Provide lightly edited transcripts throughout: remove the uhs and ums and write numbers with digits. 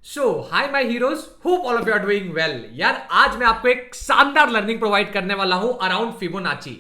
So hi my heroes, hope all of you are doing well. यार आज मैं आपको एक शानदार लर्निंग प्रोवाइड करने वाला हूं अराउंड फिबोनाची।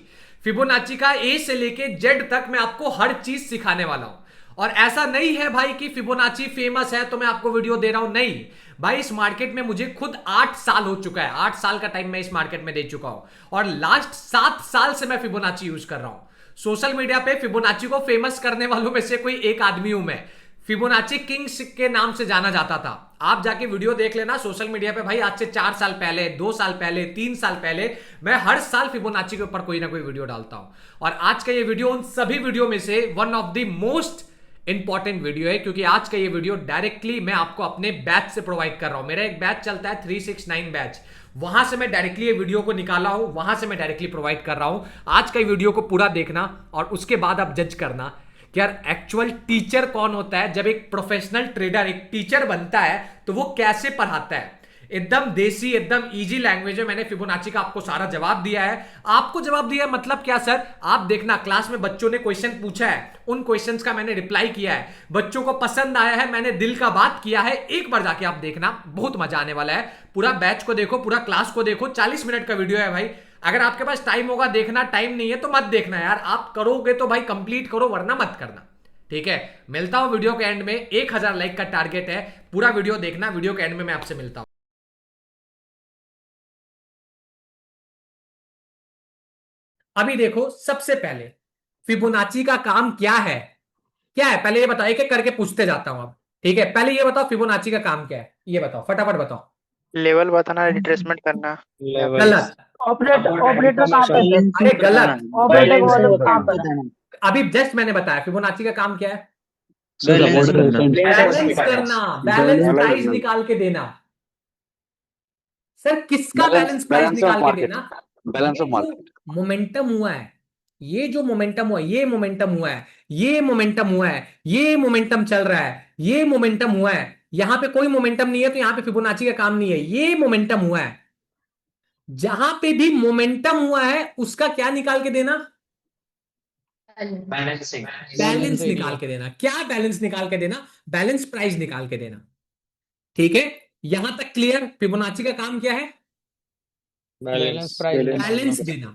फिबोनाची का ए से लेके जेड तक मैं आपको हर चीज सिखाने वाला हूं। और ऐसा नहीं है भाई कि फिबोनाची फेमस है तो मैं आपको वीडियो दे रहा हूं, नहीं भाई। इस मार्केट में मुझे खुद 8 साल हो चुका है, 8 साल का टाइम मैं इस मार्केट में दे चुका हूं और लास्ट 7 साल से मैं फिबोनाची यूज कर रहा हूं। सोशल मीडिया पे फिबोनाची को फेमस करने वालों में से कोई एक आदमी हूं मैं। फिबोनाची किंग्स के नाम से जाना जाता था। आप जाके वीडियो देख लेना सोशल मीडिया पे भाई, आज से 4 साल पहले, 2 साल पहले, 3 साल पहले मैं हर साल फिबोनाची के ऊपर कोई ना कोई वीडियो डालता हूं। और आज का ये वीडियो उन सभी वीडियो में से one of the most important video है, क्योंकि आज का ये वीडियो डायरेक्टली मैं आपको अपने बैच से प्रोवाइड कर रहा हूं। मेरा एक बैच चलता है 369 बैच, वहां से मैं डायरेक्टली ये वीडियो को निकाला हूं, वहां से मैं डायरेक्टली प्रोवाइड कर रहा हूं। आज का ये वीडियो को पूरा देखना और उसके बाद आप जज करना कि यार एक्चुअल टीचर कौन होता है। जब एक प्रोफेशनल ट्रेडर एक टीचर बनता है तो वो कैसे पढ़ाता है। एकदम देसी, एकदम इजी लैंग्वेज में मैंने फिबोनाची का आपको सारा जवाब दिया है। आपको जवाब दिया है मतलब क्या सर? आप देखना, क्लास में बच्चों ने क्वेश्चन पूछा है, उन क्वेश्चंस का मैंने रिप्लाई किया है, बच्चों को पसंद आया है, मैंने दिल का बात किया है। एक बार जाके आप देखना, बहुत मजा आने वाला है। पूरा बैच को देखो, पूरा क्लास को देखो। 40 मिनट का वीडियो है भाई। अगर आपके पास टाइम होगा देखना, टाइम नहीं है तो मत देखना यार। आप करोगे तो भाई कंप्लीट करो, वरना मत करना। ठीक है, मिलता हूं वीडियो के एंड में। 1000 लाइक का टारगेट है, पूरा वीडियो देखना। वीडियो के एंड में मैं आपसे मिलता हूं। अभी देखो, सबसे पहले फिबोनाची का काम क्या है? क्या है पहले ये बताओ, एक एक करके पूछते जाता हूं अब। ठीक है, पहले ये बताओ फिबोनाची का काम क्या है, ये बताओ, फटाफट बताओ। लेवल बताना, रिट्रेसमेंट करना। लेवल्स। गलत। ऑपरेटर ऑपरेटर कहाँ पे थे? अरे बैलेंसिंग बताना। गलत। ऑपरेटर का बैलेंसिंग मतलब कहाँ बताना। पर है? अभी जस्ट मैंने बताया फिबोनाची का काम क्या है। बैलेंस करना। बैलेंस करना, बैलेंस बैलेंस प्राइस करना। निकाल के देना। सर किसका balance balance price balance of निकाल के मार्केट। देना? बैलेंस ये ऑफ जो मार्केट। मोमेंटम हुआ है, ये जो मोमेंटम हुआ है, ये मोमेंटम हुआ है, ये मोमेंटम हुआ है, ये मोमेंटम चल रहा है, ये मोमेंटम हुआ है। यहां पे कोई मोमेंटम नहीं है तो यहां पे फिबोनाची का काम नहीं है। ये मोमेंटम हुआ है, जहां पे भी मोमेंटम हुआ है उसका क्या निकाल के देना? बैलेंसिंग। बैलेंस निकाल के देना। क्या बैलेंस निकाल के देना? बैलेंस प्राइस निकाल के देना। ठीक है, यहां तक क्लियर? फिबोनाची का काम क्या है? बैलेंस बैलेंस देना।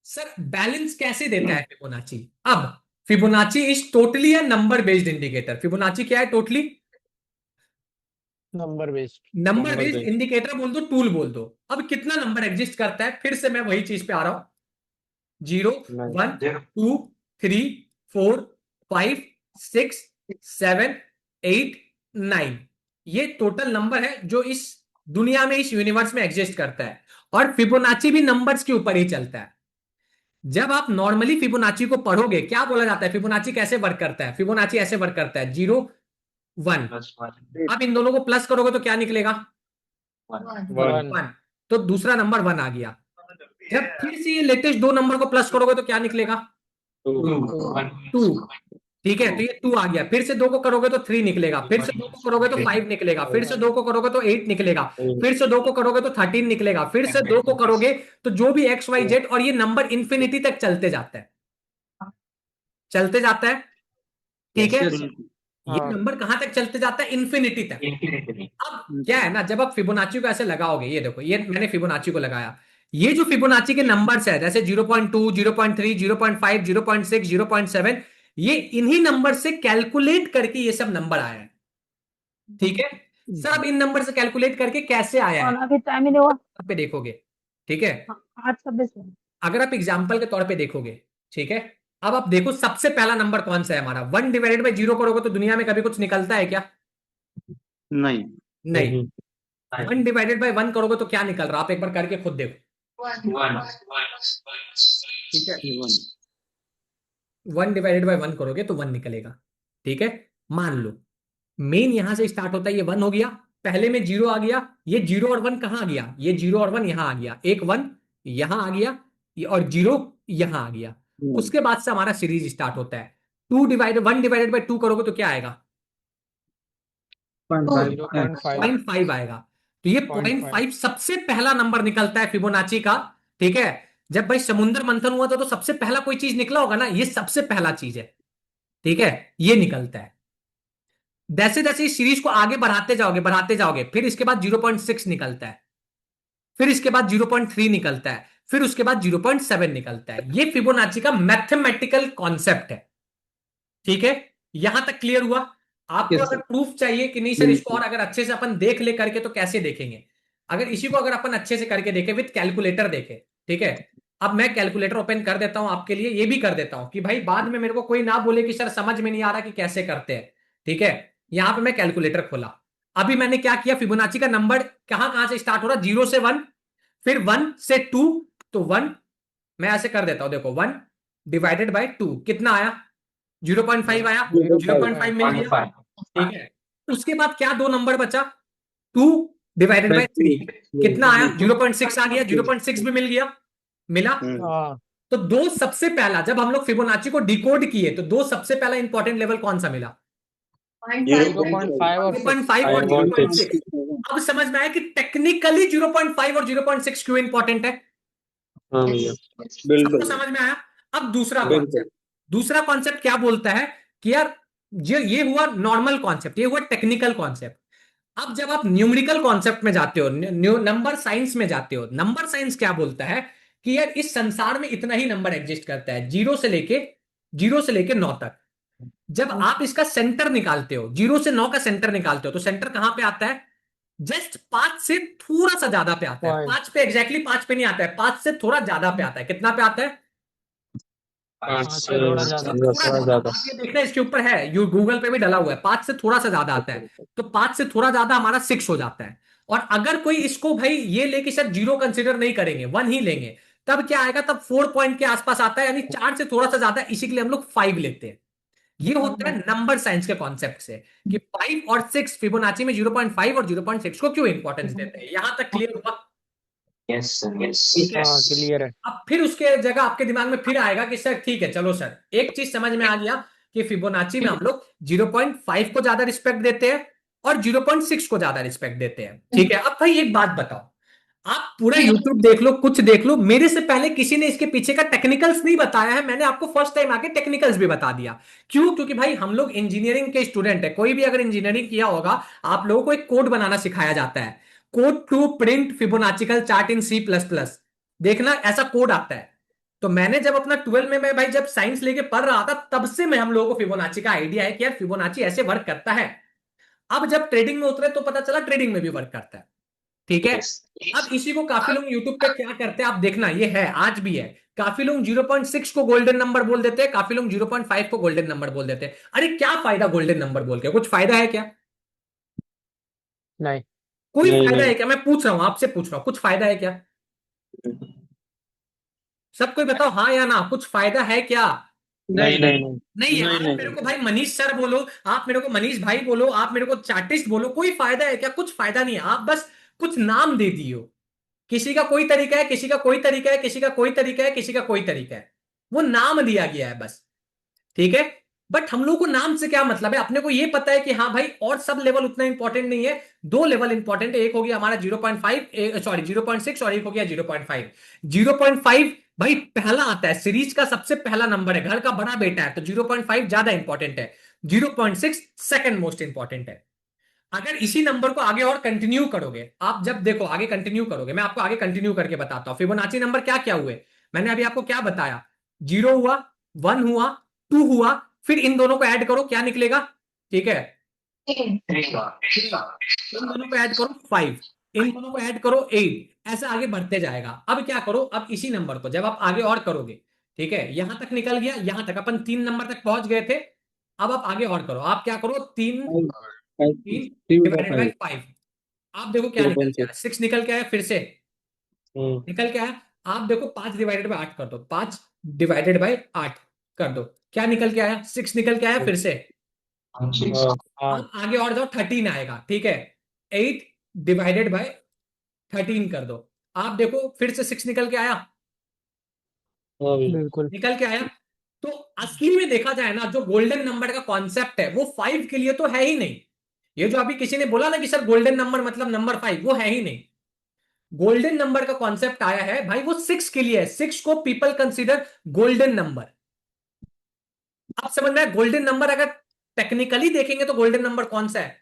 सर बैलेंस कैसे देता है फिबोनाची? अब Fibonacci is totally a number based indicator. Fibonacci क्या है? Totally number based. Number based indicator बोल दो, टूल बोल दो। अब कितना नंबर एग्जिस्ट करता है? फिर से मैं वही चीज पे आ रहा हूं। 0, 1, 2, 3, 4, 5, 6, 7, 8, 9, ये टोटल नंबर है जो इस दुनिया में, इस यूनिवर्स में एग्जिस्ट करता है। और फिबोनाची भी नंबर्स के ऊपर ही चलता है। जब आप नॉर्मली फिबोनाची को पढ़ोगे, क्या बोला जाता है? फिबोनाची कैसे वर्क करता है? फिबोनाची ऐसे वर्क करता है, 0, 1। अब इन दोनों को प्लस करोगे तो क्या निकलेगा? वन। 1। तो दूसरा नंबर 1 आ गया। जब फिर से ये लेटेस्ट दो नंबर को प्लस करोगे तो क्या निकलेगा? टू। 2। ठीक है, तो ये 2 आ गया। फिर से दो को करोगे तो 3 निकलेगा, फिर से दो को करोगे तो 5 निकलेगा, फिर से दो को करोगे तो 8 निकलेगा, फिर से दो को करोगे तो 13 निकलेगा, फिर से दो को करोगे तो जो भी एक्स वाई जेड, और ये नंबर इंफिनिटी तक चलते जाता है, चलते जाता है। ठीक है, ये हाँ। नंबर कहां तक चलते जाता है? इंफिनिटी तक। अब क्या है ना, जब आप फिबोनाची को ऐसे लगाओगे, ये देखो, ये मैंने फिबोनाची को लगाया, ये जो फिबोनाची के नंबर्स है जैसे 0.2, 0.3, 0.5, 0.6, 0.7, ये इन्हीं नंबर से कैलकुलेट करके ये सब नंबर आया है। ठीक है सर, अब इन नंबर से कैलकुलेट करके कैसे आया है और अभी टाइम ही नहीं हुआ। पे देखोगे। ठीक है, 8:26। अगर आप एग्जाम्पल के तौर पे देखोगे, ठीक है, अब आप देखो सबसे पहला नंबर कौन सा है हमारा। 1 डिवाइडेड बाई 0 करोगे तो दुनिया में कभी कुछ निकलता है क्या? नहीं। नहीं। 1 डिवाइडेड बाई 1 करोगे तो क्या निकल रहा है? आप एक बार करके खुद देखो। ठीक है, 1 डिवाइडेड बाई 1 करोगे तो 1 निकलेगा। ठीक है, मान लो मेन यहां से स्टार्ट होता है, ये 1 हो गया, पहले में 0 आ गया, ये 0 और 1 कहां आ गया? ये 0 और 1 यहां आ गया, एक 1 यहां आ गया, और 0 यहां आ गया। उसके बाद से हमारा सीरीज स्टार्ट होता है। 1 डिवाइडेड बाई 2 करोगे तो क्या आएगा? 0.5। 0.5 आएगा। तो ये 0.5 सबसे पहला नंबर निकलता है फिबोनाची का। ठीक है, जब भाई समुद्र मंथन हुआ था तो सबसे पहला कोई चीज निकला होगा ना, ये सबसे पहला चीज है। ठीक है, ये निकलता है। जैसे जैसे इस सीरीज को आगे बढ़ाते जाओगे, फिर इसके बाद 0.6 निकलता है, फिर इसके बाद 0.3 निकलता है, फिर उसके बाद 0.7 निकलता है। ये फिबोनाची का मैथमेटिकल कॉन्सेप्ट है। ठीक है, यहां तक क्लियर हुआ? आपको Yes, अगर प्रूफ चाहिए कि नहीं सर इसको और अगर अच्छे से अपन देख ले करके, तो कैसे देखेंगे? अगर इसी को अगर अपन अच्छे से करके देखें विथ कैलकुलेटर देखें, ठीक है, अब मैं कैलकुलेटर ओपन कर देता हूं आपके लिए, ये भी कर देता हूं कि भाई बाद में मेरे को कोई ना बोले कि सर समझ में नहीं आ रहा कि कैसे करते हैं। ठीक है, यहां पे मैं कैलकुलेटर खोला, अभी मैंने क्या किया, फिबोनाची का नंबर कहां कहां से स्टार्ट हो रहा, 0 से 1, फिर 1 से 2, तो 1 मैं ऐसे कर देता हूं, देखो 1 डिवाइडेड बाय 2 कितना आया, 0.5 आया, 0.5 मिल गया। ठीक है, उसके बाद क्या दो नंबर बचा, 2 डिवाइडेड बाय 3 कितना आया, 0.6 आ गया, 0.6 भी मिल गया, मिला। हाँ तो दो सबसे पहला, जब हम लोग फिबोनाची को डिकोड किए, तो दो सबसे पहला इंपॉर्टेंट लेवल कौन सा मिला, 0.5 और 6 0.5 और 0.6। अब समझ में आया कि टेक्निकली 0.5 और 0.6 क्यों इंपॉर्टेंट है। हाँ भैया सबको समझ में आया? अब दूसरा कॉन्सेप्ट, दूसरा कॉन्सेप्ट क्या बोलता है कि यार ये हुआ नॉर्मल कॉन्सेप्ट, ये हुआ टेक्निकल कॉन्सेप्ट। अब जब आप न्यूमेरिकल कॉन्सेप्ट में जाते हो, नंबर साइंस में जाते हो, नंबर साइंस क्या बोलता है कि यार इस संसार में इतना ही नंबर एग्जिस्ट करता है, जीरो से लेके 9 तक। जब आप इसका सेंटर निकालते हो, 0 से 9 का सेंटर निकालते हो, तो सेंटर कहां पे आता है, जस्ट 5 से थोड़ा सा ज्यादा पे आता है, 5 5 पे एग्जैक्टली 5 पे नहीं आता है, 5 से थोड़ा ज्यादा पे आता है। कितना पे आता है, 5 से थोड़ा ज्यादा थोड़ा ज्यादा। आप ये देखना इसके ऊपर है, यू गूगल पे भी डला हुआ है, 5 से थोड़ा सा ज्यादा आता है। तो 5 से थोड़ा ज्यादा हमारा 6 हो जाता है। और अगर कोई इसको भाई ये लेके सर 0 कंसिडर नहीं करेंगे, 1 ही लेंगे, तब क्या आएगा, तब 4 पॉइंट के आसपास आता है, यानी 4 से थोड़ा सा ज्यादा, इसी के लिए हम लोग 5 लेते हैं। ये होता है नंबर साइंस के कॉन्सेप्ट से कि 5 और 6 फिबोनाची में 0.5 और 0.6 को क्यों इंपॉर्टेंस देते हैं। यहां तक क्लियर हुआ? ठीक है। हाँ क्लियर है। अब फिर उसके जगह आपके दिमाग में फिर आएगा कि सर ठीक है, चलो सर एक चीज समझ में आ गया कि फिबोनाची में हम लोग 0.5 को ज्यादा रिस्पेक्ट देते हैं और 0.6 को ज्यादा रिस्पेक्ट देते हैं। ठीक है, अब भाई एक बात बताओ, आप पूरा YouTube देख लो, कुछ देख लो, मेरे से पहले किसी ने इसके पीछे का टेक्निकल्स नहीं बताया है, मैंने आपको फर्स्ट टाइम आके टेक्निकल्स भी बता दिया। क्यों? क्योंकि भाई हम लोग इंजीनियरिंग के स्टूडेंट है, कोई भी अगर इंजीनियरिंग किया होगा, आप लोगों को एक कोड बनाना सिखाया जाता है, code to print Fibonacci chart in C++। देखना ऐसा कोड आता है। तो मैंने जब अपना 12 में, मैं भाई जब साइंस लेके पढ़ रहा था, तब से मैं हम लोगों को फिबोनाची का आइडिया है कि यार फिबोनाची ऐसे वर्क करता है। अब जब ट्रेडिंग में उतरे तो पता चला ट्रेडिंग में भी वर्क करता है। ठीक है, अब इसी को काफी लोग यूट्यूब पे क्या करते हैं, आप देखना, ये है आज भी है, काफी लोग 0.6 को गोल्डन नंबर बोल देते हैं, काफी लोग 0.5 को गोल्डन नंबर बोल देते हैं। अरे क्या फायदा गोल्डन नंबर बोल के, कुछ फायदा है क्या? नहीं कोई फायदा है क्या? मैं पूछ रहा हूं, आपसे पूछ रहा हूं, कुछ फायदा है क्या? सब कोई बताओ हाँ या ना, कुछ फायदा है क्या? नहीं नहीं नहीं है। आप मेरे को भाई मनीष सर बोलो, आप मेरे को मनीष भाई बोलो, आप मेरे को चार्टिस्ट बोलो, कोई फायदा है क्या? कुछ फायदा नहीं है। आप बस कुछ नाम दे दियो, किसी का कोई तरीका है, किसी का कोई तरीका है, किसी का कोई तरीका है, किसी का कोई तरीका है, वो नाम दिया गया है बस। ठीक है, बट हम लोग को नाम से क्या मतलब है, अपने को ये पता है कि हाँ भाई और सब लेवल उतना इंपॉर्टेंट नहीं है, दो लेवल इंपॉर्टेंट है, एक हो गया हमारा 0.5, सॉरी 0.6, और एक हो गया 0.5। 0.5 भाई पहला आता है, सीरीज का सबसे पहला नंबर है, घर का बड़ा बेटा है, तो 0.5 ज्यादा इंपॉर्टेंट है, 0.6 सेकंड मोस्ट इंपॉर्टेंट है। अगर इसी नंबर को आगे और कंटिन्यू करोगे, आप जब देखो आगे कंटिन्यू करोगे, मैं आपको आगे कंटिन्यू करके बताता हूं फिबोनाची नंबर क्या क्या हुए। मैंने अभी आपको क्या बताया, 0 हुआ, 1 हुआ, 2 हुआ, फिर इन दोनों को ऐड करो क्या निकलेगा, ठीक है, इन दोनों को ऐड करो 5, इन दोनों को ऐड करो 8, ऐसा आगे बढ़ते जाएगा। अब क्या करो, अब इसी नंबर को जब आप आगे और करोगे, ठीक है, यहां तक निकल गया, यहां तक अपन 3 नंबर तक पहुंच गए थे। अब आप आगे और करो, आप क्या करो, 3 डिवाइडेड बाई 5, आप देखो क्या निकल के आया, 6 निकल के आया, फिर से निकल के आया। आप देखो 5 डिवाइडेड बाई 8 कर दो, 5 डिवाइडेड बाई 8 कर दो, क्या निकल के आया, 6 निकल के आया, फिर से हाँ आप आगे और जाओ, 13 आएगा। ठीक है, 8 डिवाइडेड बाई 13 कर दो, आप देखो फिर से 6 निकल के आया, बिल्कुल निकल के आया। तो असली में देखा जाए ना, जो गोल्डन नंबर का कॉन्सेप्ट है वो 5 के लिए तो है ही नहीं। ये जो अभी किसी ने बोला ना कि सर गोल्डन नंबर मतलब नंबर 5, वो है ही नहीं। गोल्डन नंबर का कॉन्सेप्ट आया है भाई, वो 6 के लिए है, 6 को पीपल कंसीडर गोल्डन नंबर। आप समझ में, गोल्डन नंबर अगर टेक्निकली देखेंगे तो गोल्डन नंबर कौन सा है?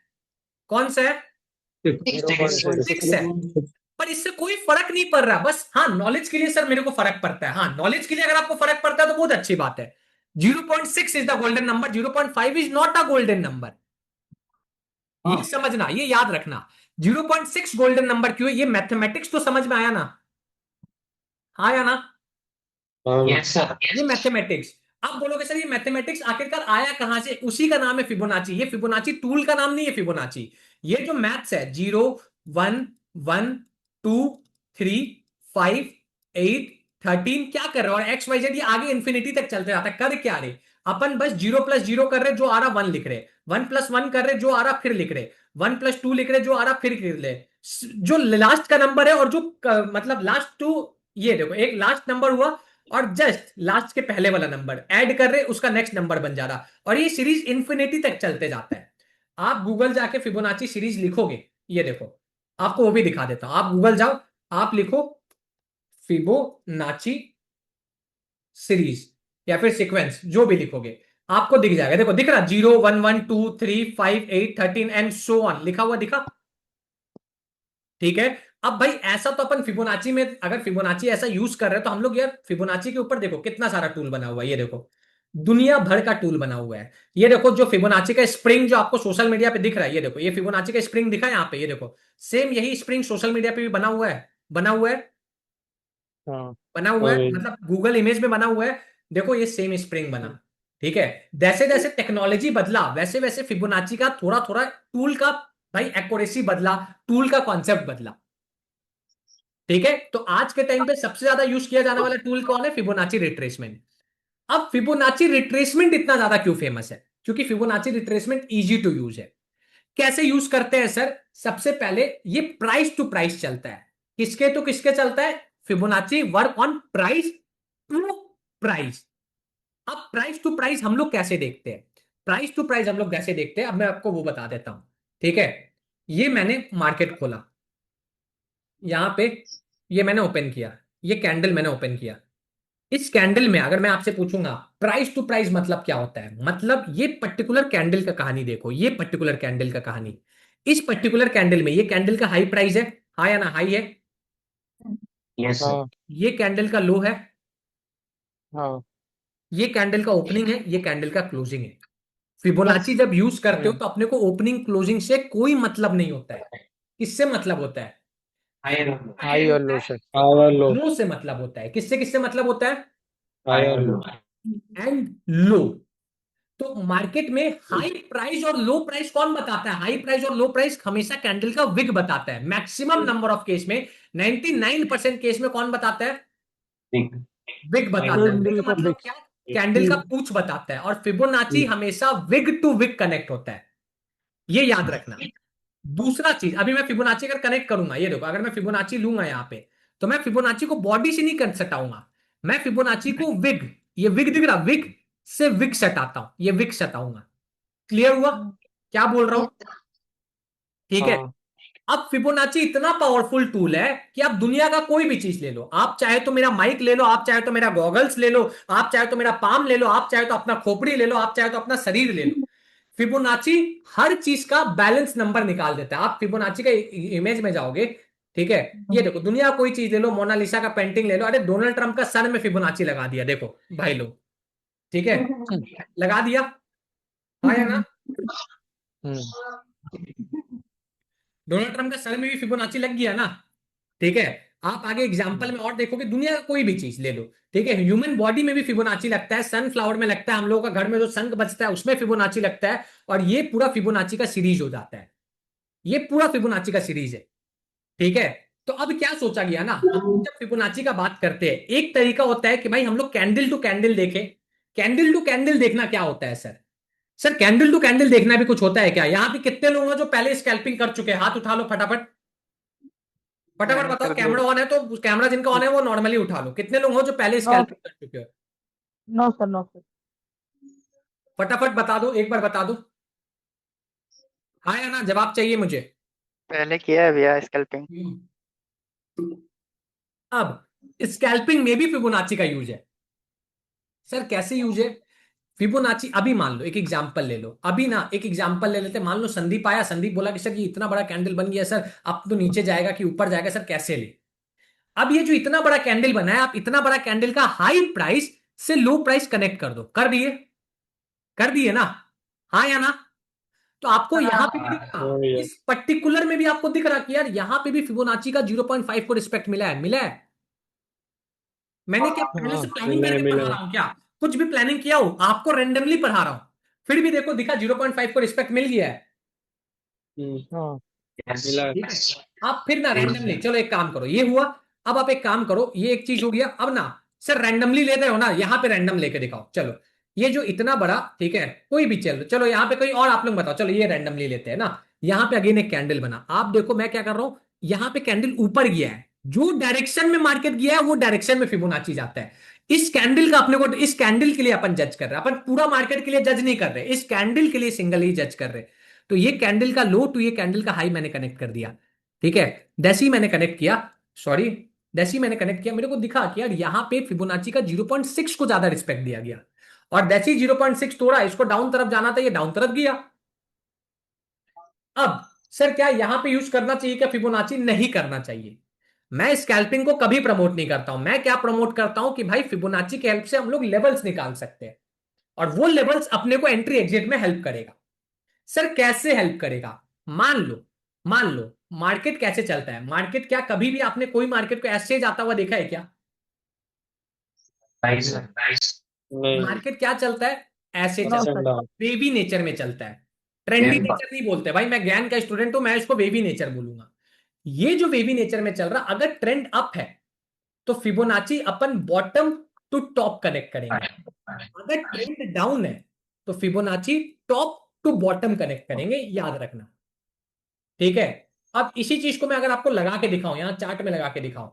कौन सा है? 6 है। पर इससे कोई फर्क नहीं पड़ रहा, बस हाँ नॉलेज के लिए सर मेरे को फर्क पड़ता है। हाँ नॉलेज के लिए अगर आपको फर्क पड़ता है तो बहुत अच्छी बात है। 0.6 is the golden number, 0.5 is not a golden number. ये समझना, ये याद रखना। 0.6 गोल्डन नंबर क्यों है? ये मैथमेटिक्स तो समझ में आया ना? आया ना? Yes sir. ये मैथमेटिक्स। आप बोलोगे सर ये मैथमेटिक्स आखिरकार आया कहां से? उसी का नाम है फिबोनाची। ये फिबोनाची टूल का नाम नहीं है फिबोनाची। ये जो मैथ्स है 0 1 1 2 3 5 8 13 क्या कर रहे हो? और एक्स वाई जेड ये आगे इंफिनिटी तक चलते जाता है। कर क्या रहे अपन? बस 0+0 कर रहे जो आ रहा 1 लिख रहे, 1+1 कर रहे जो आ रहा फिर लिख रहे, 1+2 लिख रहे जो आ रहा फिर लिख रहे। जो लास्ट का नंबर है और जो मतलब लास्ट टू, ये देखो एक लास्ट नंबर हुआ और जस्ट लास्ट के पहले वाला नंबर ऐड कर रहे, उसका नेक्स्ट नंबर बन जा रहा। और ये सीरीज इंफिनिटी तक चलते जाता है। आप गूगल जाके फिबोनाची सीरीज लिखोगे, ये देखो आपको वो भी दिखा देता हूं। आप गूगल जाओ, आप लिखो फिबोनाची सीरीज या फिर सीक्वेंस, जो भी लिखोगे आपको दिख जाएगा। देखो दिख रहा 0 1 1 2 3 5 8 13 एंड सो ऑन लिखा हुआ दिखा? ठीक है। अब भाई ऐसा तो अपन फिबोनाची में, अगर फिबोनाची ऐसा यूज कर रहे हैं तो हम लोग यार फिबोनाची के ऊपर देखो कितना सारा टूल बना हुआ है। ये देखो दुनिया भर का टूल बना हुआ है। ये देखो जो फिबोनाची का स्प्रिंग जो आपको सोशल मीडिया पे दिख रहा है, ये देखो ये फिबोनाची का स्प्रिंग दिखा है यहाँ पे। ये देखो सेम यही स्प्रिंग सोशल मीडिया पे भी बना हुआ है, बना हुआ है, हाँ बना हुआ है, मतलब गूगल इमेज में बना हुआ है। देखो ये सेम स्प्रिंग बना। ठीक है। जैसे जैसे टेक्नोलॉजी बदला वैसे वैसे फिबोनाची का थोड़ा थोड़ा टूल का भाई एक्यूरेसी बदला, टूल का कॉन्सेप्ट बदला। ठीक है। तो आज के टाइम पे सबसे ज्यादा यूज किया जाने वाला टूल कौन है? Fibonacci retracement. अब फिबोनाची रिट्रेसमेंट इतना ज्यादा क्यों फेमस है? क्योंकि Fibonacci retracement easy to use है। कैसे यूज करते हैं सर? सबसे पहले ये प्राइस टू प्राइस चलता है। किसके तो किसके चलता है? Fibonacci work on price to price. अब प्राइस टू प्राइस हम लोग कैसे देखते हैं? प्राइस टू प्राइस हम लोग कैसे देखते हैं, अब मैं आपको वो बता देता हूं। ठीक है। ये मैंने मार्केट खोला, यहां पे ये मैंने ओपन किया, ये कैंडल मैंने ओपन किया। इस कैंडल में अगर मैं आपसे पूछूंगा प्राइस टू प्राइस मतलब क्या होता है, मतलब ये पर्टिकुलर कैंडल का कहानी देखो, ये पर्टिकुलर कैंडल का कहानी। इस पर्टिकुलर कैंडल में ये कैंडल का हाई प्राइस है, हाँ या ना? हाई है। यस हाँ ये कैंडल का लो है, हाँ ये कैंडल का ओपनिंग है, ये कैंडल का क्लोजिंग है। फिबोनाची जब यूज करते हो तो अपने को ओपनिंग क्लोजिंग से कोई मतलब नहीं होता है। किससे मतलब होता है? हाई और लो से। पावर लो। लो से मतलब होता है। किससे किससे मतलब होता है? Power low. And low. तो मार्केट में हाई प्राइस और लो प्राइस कौन बताता है? हाई प्राइस और लो प्राइस हमेशा कैंडल का विग बताता है। मैक्सिमम नंबर ऑफ केस में 99% केस में कौन बताता है? विग बताता है। कैंडल विग का मतलब बिग। क्या? कैंडल का पूंछ बताता है। और फिबोनाची हमेशा विग टू विग कनेक्ट होता है, ये याद रखना। दूसरा चीज, अभी मैं फिबोनाची अगर कनेक्ट करूंगा, ये देखो अगर मैं फिबोनाची लूंगा यहां पे, तो मैं फिबोनाची को बॉडी से नहीं कर सटाऊंगा, मैं फिबोनाची को विग, ये विग दिख रहा, विग से विग सटाता हूं, ये विग सटाऊंगा। क्लियर हुआ क्या बोल रहा हूं? ठीक है। हाँ अब फिबोनाची इतना पावरफुल टूल है कि आप दुनिया का कोई भी चीज ले लो, आप चाहे तो मेरा माइक ले लो, आप चाहे तो मेरा गॉगल्स ले लो, आप चाहे तो मेरा पाम ले लो, आप चाहे तो अपना खोपड़ी ले लो, आप चाहे तो अपना शरीर ले लो, फिबोनाची हर चीज का बैलेंस नंबर निकाल देता है। आप फिबोनाची का इमेज में जाओगे, ठीक है, ये देखो दुनिया का कोई चीज ले लो, मोनालिसा का पेंटिंग ले लो, अरे डोनाल्ड ट्रंप का सर में फिबोनाची लगा दिया, देखो भाई लोग। ठीक है, लगा दिया, हाँ या ना? डोनाल्ड ट्रंप का सर में भी फिबोनाची लग गया ना? ठीक है। आप आगे एग्जांपल में और देखोगे, दुनिया का कोई भी चीज ले लो, ठीक है, ह्यूमन बॉडी में भी फिबोनाची लगता है, सनफ्लावर में लगता है, हम लोगों का घर में जो शंख बजता है उसमें फिबोनाची लगता है। और ये पूरा फिबोनाची का सीरीज हो जाता है, ये पूरा फिबोनाची का सीरीज है। ठीक है। तो अब क्या सोचा गया ना, हम जब फिबोनाची का बात करते हैं, एक तरीका होता है कि भाई हम लोग कैंडल टू कैंडल देखें। कैंडल टू कैंडल देखना क्या होता है sir? Sir candle to candle देखना भी कुछ होता है क्या? यहां पे कितने लोग हैं जो पहले स्कैल्पिंग कर चुके हैं? हाथ उठा लो फटाफट, फटाफट मैंने बताओ। कर कैमरा लिया। ऑन है तो कैमरा जिनका ऑन है वो नॉर्मली उठा लो। कितने लोग हो जो पहले नो स्कैल्पिंग कर चुके हो? No sir, no sir. फटाफट बता दो, एक बार बता दो, हाँ या ना? जवाब चाहिए मुझे। पहले किया है भैया स्कैल्पिंग। अब स्कैल्पिंग में भी फिबोनाची का यूज है। सर कैसे यूज है? फिबोनाची अभी मान लो, एक एग्जांपल ले लो, अभी ना एक एग्जांपल ले लेते, मान लो संदीप आया, संदीप बोला कि सर ये इतना बड़ा कैंडल बन गया सर, अब तो नीचे जाएगा कि ऊपर जाएगा सर, कैसे ले? अब ये जो इतना बड़ा कैंडल बना है, आप इतना बड़ा कैंडल का हाई प्राइस से लो प्राइस कनेक्ट कर दो, कर दिए? कर दिए ना? हाँ या ना? तो आपको यहां पे भी दिख रहा, हाँ भैया। इस पर्टिकुलर में भी आपको दिख रहा कि यार यहां पे भी फिबोनाची का 0.5 को रिस्पेक्ट मिला है, मिला है? मैंने क्या पहले हाँ से प्लानिंग मिला है करके मिला पढ़ा है। रहा हूं क्या? कुछ भी प्लानिंग किया हो? आपको रेंडमली पढ़ा रहा हूं, फिर भी देखो दिखा 0.5 को रिस्पेक्ट मिल गया है। हाँ Yes. मिला है। ठीक है, आप फिर ना रैंडमली, चलो एक काम करो, ये हुआ। अब आप एक काम करो, ये एक चीज हो गया, अब ना सर रैंडमली ले रहे हो ना, यहां पे रैंडम लेके दिखाओ। चलो ये जो इतना बड़ा, ठीक है कोई भी, चलो यहां पे कोई और आप लोग बताओ, चलो ये रैंडमली लेते हैं ना। यहां पे अगेन एक कैंडल बना, आप देखो मैं क्या कर रहा हूं, यहां पे कैंडल ऊपर गया है, जो डायरेक्शन में मार्केट गया है वो डायरेक्शन में फिबोनाची जाता है। इस कैंडल का अपने को, इस कैंडल के लिए अपन जज कर रहे हैं, अपन पूरा मार्केट के लिए जज नहीं कर रहे, इस कैंडल के लिए सिंगल ही जज कर रहे हैं। तो ये कैंडल का लो टू ये कैंडल का हाई मैंने कनेक्ट कर दिया, ठीक है? जैसे ही मैंने कनेक्ट किया, सॉरी, जैसे ही मैंने कनेक्ट किया, मेरे को दिखा कि यार यहां पे फिबोनाची का 0.6 को ज्यादा रिस्पेक्ट दिया गया, और जैसे ही 0.6 तोड़ा, इसको डाउन तरफ जाना था, ये डाउन तरफ गया। अब सर क्या यहां पे यूज करना चाहिए क्या फिबोनाची? नहीं करना चाहिए। मैं स्कैल्पिंग को कभी प्रमोट नहीं करता हूं, मैं क्या प्रमोट करता हूं कि भाई फिबोनाची की हेल्प से हम लोग लेवल्स निकाल सकते हैं, और वो लेवल्स अपने को एंट्री एग्जिट में हेल्प करेगा। सर कैसे हेल्प करेगा? मान लो मार्केट कैसे चलता है, मार्केट क्या कभी भी आपने कोई मार्केट को ऐसे जाता हुआ देखा है क्या? Nice. नहीं। मार्केट क्या चलता है? ऐसे नो चलता अप एंड सर। डाउन। है, वेवी नेचर में चलता है। Trendy Yeah. नेचर नहीं बोलते भाई, मैं ज्ञान का स्टूडेंट हूं, मैं इसको वेवी नेचर बोलूंगा। ये जो वेवी नेचर में चल रहा, अगर ट्रेंड अप है तो फिबोनाची अपन बॉटम टू टॉप कनेक्ट करेंगे, अगर ट्रेंड डाउन है तो Fibonacci top to bottom connect करेंगे, याद रखना, ठीक है? अब इसी चीज को मैं अगर आपको लगा के दिखाऊं, यहां चार्ट में लगा के दिखाऊं,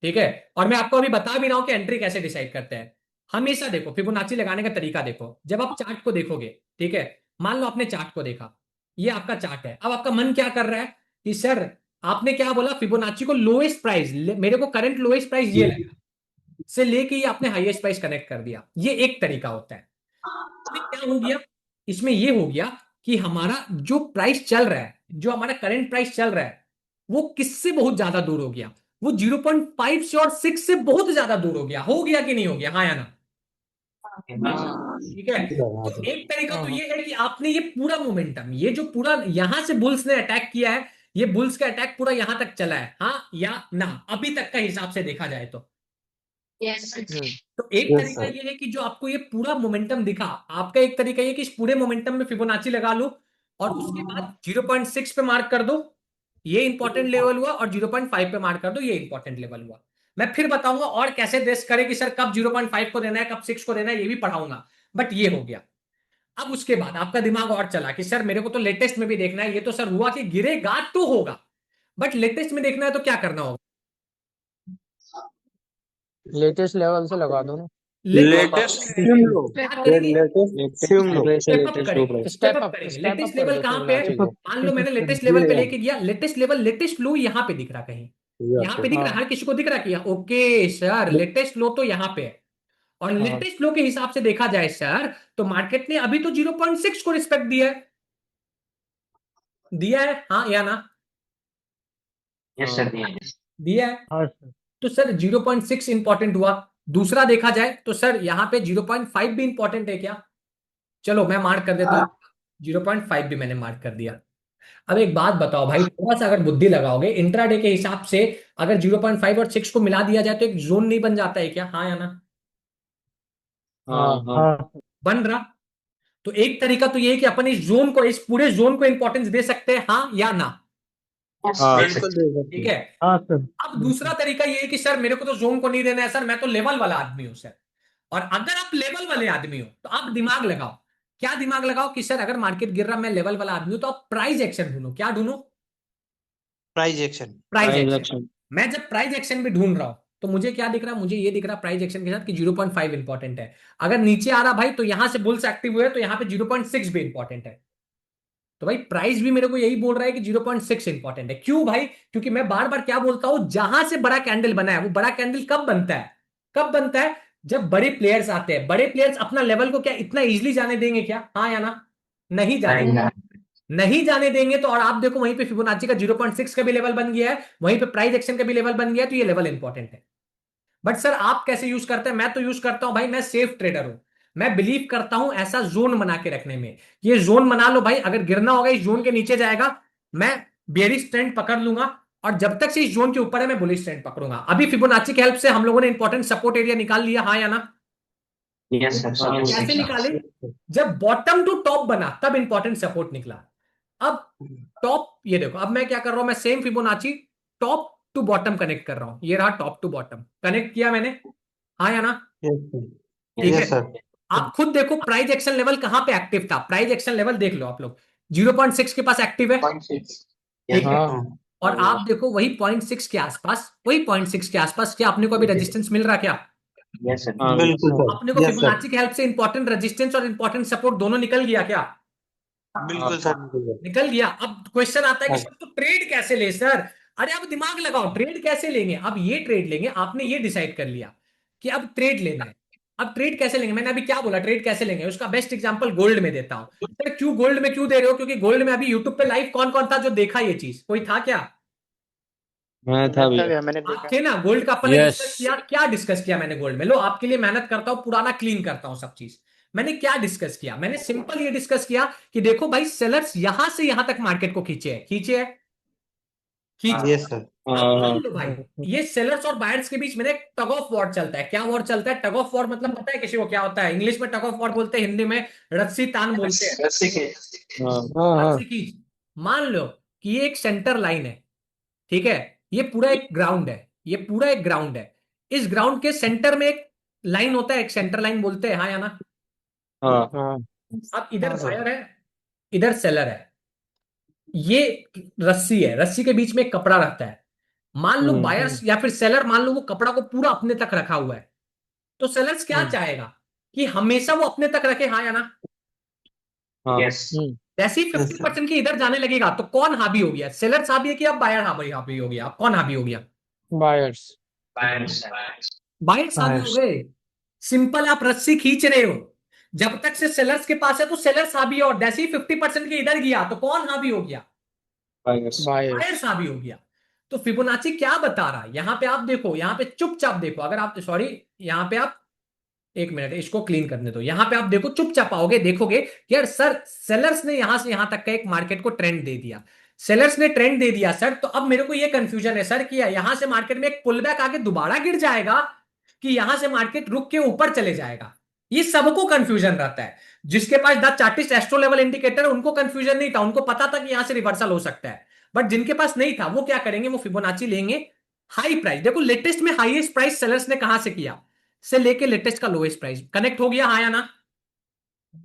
ठीक है, और मैं आपको अभी बता भी रहा हूं कि एंट्री कैसे डिसाइड करते हैं। हमेशा देखो फिबोनाची लगाने का तरीका देखो, जब आप चार्ट को देखोगे, ठीक है, मान लो आपने चार्ट को देखा, ये आपका चार्ट है, अब आपका मन क्या कर रहा है कि सर आपने क्या बोला, फिबोनाची को लोएस्ट प्राइस, मेरे को करंट लोएस्ट प्राइस ये लगा, से लेके ये आपने हाईएस्ट प्राइस कनेक्ट कर दिया, ये एक तरीका होता है। इसमें क्या हो गया, इसमें ये हो गया कि हमारा जो प्राइस चल रहा है, जो हमारा करंट प्राइस चल रहा है, वो किससे बहुत ज्यादा दूर हो गया, वो 0.5 से और 6 से बहुत ज्यादा दूर हो गया कि नहीं हो गया? हाँ या ना? हाँ ठीक है, तो एक तरीका तो हाँ ये है कि आपने ये पूरा मोमेंटम, ये जो पूरा यहां से बुल्स ने अटैक किया है, ये बुल्स का अटैक पूरा यहां तक चला है, हाँ या ना, अभी तक का हिसाब से देखा जाए तो। तो एक यस तरीका सर। ये है कि जो आपको ये पूरा मोमेंटम दिखा, आपका एक तरीका ये कि इस पूरे मोमेंटम में फिबोनाची लगा लो, और उसके बाद 0.6 पे मार्क कर दो, ये इंपॉर्टेंट लेवल हुआ, और 0.5 पे मार्क कर दो, ये इंपॉर्टेंट लेवल हुआ। मैं फिर बताऊंगा और कैसे देश करे कि सर कब 0.5 को देना है, कब 6 को देना है, ये भी पढ़ाऊंगा, बट ये हो गया। अब उसके बाद आपका दिमाग और चला कि सर मेरे को तो लेटेस्ट में भी देखना है, ये तो सर हुआ कि गिरेगा तो होगा, बट लेटेस्ट में देखना है तो क्या करना होगा? लेटेस्ट लेवल से लगा दो ना। लेटेस्ट फ्यूम लो, क्या करेंगे? फ्यूम लो। स्टेप अप करेंगे, स्टेप अप करेंगे। लेटेस्ट लेवल कहां पे है? मान लो मैंने लेटेस्ट लेवल पे लेके गया, लेटेस्ट लेवल, लेटेस्ट लो यहां पे दिख रहा, कहीं यहां पे दिख रहा, हाँ हर किसी को दिख रहा कि ओके सर लेटेस्ट लो तो यहां पे है, और हाँ लेटेस्ट लो के हिसाब से देखा जाए सर, तो मार्केट ने अभी तो 0.6 को रिस्पेक्ट दिया है, दिया है हाँ या ना? Yes, sir. Yes. दिया है। हाँ सर। तो सर 0.6 इंपॉर्टेंट हुआ। दूसरा देखा जाए तो सर यहां पे 0.5 भी इंपॉर्टेंट है क्या? चलो मैं मार्क कर देता हूं, 0.5 भी मैंने मार्क कर दिया। अब एक बात बताओ भाई, थोड़ा सा अगर बुद्धि लगाओगे, इंट्राडे के हिसाब से अगर 0.5 और 6 को मिला दिया जाए तो एक जोन नहीं बन जाता है क्या? हाँ या ना? हाँ हाँ बन रहा। तो एक तरीका तो ये है कि अपन इस जोन को, इस पूरे जोन को इंपॉर्टेंस दे सकते हैं, हाँ या ना? हाँ बिल्कुल दे सकते ठीक है। हाँ सर। अब दूसरा तरीका ये है कि सर मेरे को तो जोन को नहीं देना है सर, मैं तो लेवल वाला आदमी हूं सर। और अगर आप लेवल वाले आदमी हो तो आप दिमाग लगाओ, क्या दिमाग लगाओ कि सर अगर मार्केट गिर रहा, मैं लेवल वाला आदमी हूं, तो आप प्राइस एक्शन ढूंढो। क्या ढूंढो? Price action. Price action. मैं जब प्राइस एक्शन भी ढूंढ रहा हूं तो मुझे क्या दिख रहा है? मुझे ये दिख रहा प्राइस एक्शन के साथ कि 0.5 इंपॉर्टेंट है। अगर नीचे आ रहा भाई तो यहां से बुल्स एक्टिव हुए तो यहां पे 0.6 भी इंपॉर्टेंट है। तो भाई प्राइस भी मेरे को यही बोल रहा है कि 0.6 इंपॉर्टेंट है। क्यों भाई? क्योंकि मैं बार बार क्या बोलता हूं, जहां से बड़ा कैंडल बना है वो बड़ा कैंडल कब बनता है? कब बनता है? जब बड़े प्लेयर्स आते हैं, बड़े प्लेयर्स अपना लेवल को क्या इतना इजीली जाने देंगे क्या? हाँ या ना? नहीं जाने नहीं, देंगे। नहीं जाने देंगे तो, और आप देखो वहीं पे फिबोनाची का 0.6 का भी लेवल बन गया है, वहीं पे प्राइस एक्शन का भी लेवल बन गया है, तो ये लेवल इंपॉर्टेंट है। बट सर आप कैसे यूज करते हैं? मैं तो यूज करता हूं भाई, मैं सेफ ट्रेडर हूं। मैं बिलीव करता हूं ऐसा जोन बना के रखने में। ये जोन बना लो भाई, अगर गिरना होगा इस जोन के नीचे जाएगा, मैं बेयरिश ट्रेंड पकड़ लूंगा, और जब तक से इस जोन के ऊपर है मैं बुलिश ट्रेंड पकड़ूंगा। अभी फिबोनाची की हेल्प से हम लोगों ने इंपॉर्टेंट सपोर्ट एरिया निकाल लिया, हाँ या ना? यस सर, सपोर्ट कैसे सिक्स। निकाले? जब बॉटम टू टॉप बना तब इंपॉर्टेंट सपोर्ट निकला। अब टॉप, ये देखो अब मैं क्या कर रहा हूं, मैं same Fibonacci top to bottom connect कर रहा हूं। ये रहा टॉप टू बॉटम कनेक्ट किया मैंने, हाँ या ना? Yes, sir. ठीक है। Yes, sir. आप खुद देखो प्राइस एक्शन लेवल कहां पे एक्टिव था, प्राइस एक्शन लेवल देख लो आप लोग, 0.6 के पास एक्टिव है, ठीक है। हाँ हाँ, और आप देखो वही 0.6 के आसपास, वही 0.6 के आसपास, क्या अपने को अभी रेजिस्टेंस मिल रहा क्या? Yes sir. हाँ बिल्कुल सर। अपने को Yes, sir. फिबोनाची की हेल्प से इंपॉर्टेंट रेजिस्टेंस और इंपॉर्टेंट सपोर्ट दोनों निकल गया क्या? बिल्कुल सर, बिल्कुल सर। निकल गया। अब क्वेश्चन आता है कि हाँ, सर तो ट्रेड कैसे ले सर? अरे आप दिमाग लगाओ, ट्रेड कैसे लेंगे? अब ये ट्रेड लेंगे, आपने ये डिसाइड कर लिया कि अब ट्रेड लेना है। अब ट्रेड कैसे लेंगे? मैंने अभी क्या बोला, ट्रेड कैसे लेंगे, उसका बेस्ट एग्जांपल गोल्ड में देता हूं। सर क्यों गोल्ड में क्यों दे रहे हो? क्योंकि गोल्ड में अभी यूट्यूब पे लाइव कौन कौन था जो देखा ये चीज? कोई था क्या? मैं था भैया। आप थे ना? गोल्ड का अपन ने यस डिस्कस किया, क्या डिस्कस किया मैंने गोल्ड में? लो आपके लिए मेहनत करता हूं, पुराना क्लीन करता हूं सब चीज। मैंने क्या डिस्कस किया? मैंने सिंपल ये डिस्कस किया कि देखो भाई सेलर्स यहां से यहां तक मार्केट को खींचे है, खींचे है, खींचे। yes, sir. अब मान लो भाई, ये सेलर्स और बायर्स के बीच में एक टग ऑफ वॉर चलता है। क्या वॉर चलता है? टग ऑफ वॉर मतलब पता है किसी को क्या होता है? इंग्लिश में टग ऑफ वॉर बोलते हैं, हिंदी में रस्सी तान बोलते हैं। रस्सी के। हाँ हाँ रस्सी खींच। मान लो कि ये एक सेंटर लाइन है, ठीक है। ये पूरा एक ग्राउंड है, ये पूरा एक ग्राउंड है। इस ग्राउंड के सेंटर में एक लाइन होता है, एक सेंटर लाइन बोलते हैं, हाँ या ना? हाँ हाँ अब इधर हाँ सर। बायर है, इधर सेलर है। ये रस्सी है, रस्सी के बीच में एक कपड़ा रखता है। मान लो बायर्स या फिर सेलर, मान लो वो कपड़ा को पूरा अपने तक रखा हुआ है, तो सेलर्स क्या चाहेगा कि हमेशा वो अपने तक रखे, हाँ या ना? हाँ यस। जैसे ही Yes, 50% के इधर जाने लगेगा तो कौन हावी हो गया? सेलर्स हावी है कि अब बायर हावी हावी हो गया? अब कौन हावी हो गया? Buyers buyers. बायर्स हावी हो Yes. गए। सिंपल, आप रस्सी खींच रहे हो, जब तक से सेलर्स के पास है तो सेलर्स हावी है, और जैसे ही 50% के इधर गया तो कौन हावी हो गया? बायर्स बायर्स हावी हो गया। तो फिबोनाची क्या बता रहा है यहां पे? आप देखो, यहां पे चुपचाप देखो, अगर आप सॉरी, यहां पे आप एक मिनट इसको क्लीन करने दो। यहां पे आप देखो, चुपचाप आओगे देखोगे कि यार सर सेलर्स ने यहां से यहां तक का एक मार्केट को ट्रेंड दे दिया। सेलर्स ने ट्रेंड दे दिया सर, तो अब मेरे को ये कंफ्यूजन है सर कि यहां से मार्केट में एक पुल बैक आके दोबारा गिर जाएगा, कि यहां से मार्केट रुक के ऊपर चले जाएगा। ये सबको कंफ्यूजन रहता है। जिसके पास the chartist astro level indicator, उनको कंफ्यूजन नहीं था, उनको पता था कि यहां से रिवर्सल हो सकता है। बट जिनके पास नहीं था वो क्या करेंगे? वो फिबोनाची लेंगे हाई प्राइस। देखो लेटेस्ट में हाईएस्ट प्राइस सेलर्स ने कहां से किया, से लेके लेटेस्ट का लोएस्ट प्राइस कनेक्ट हो गया, हाँ या ना?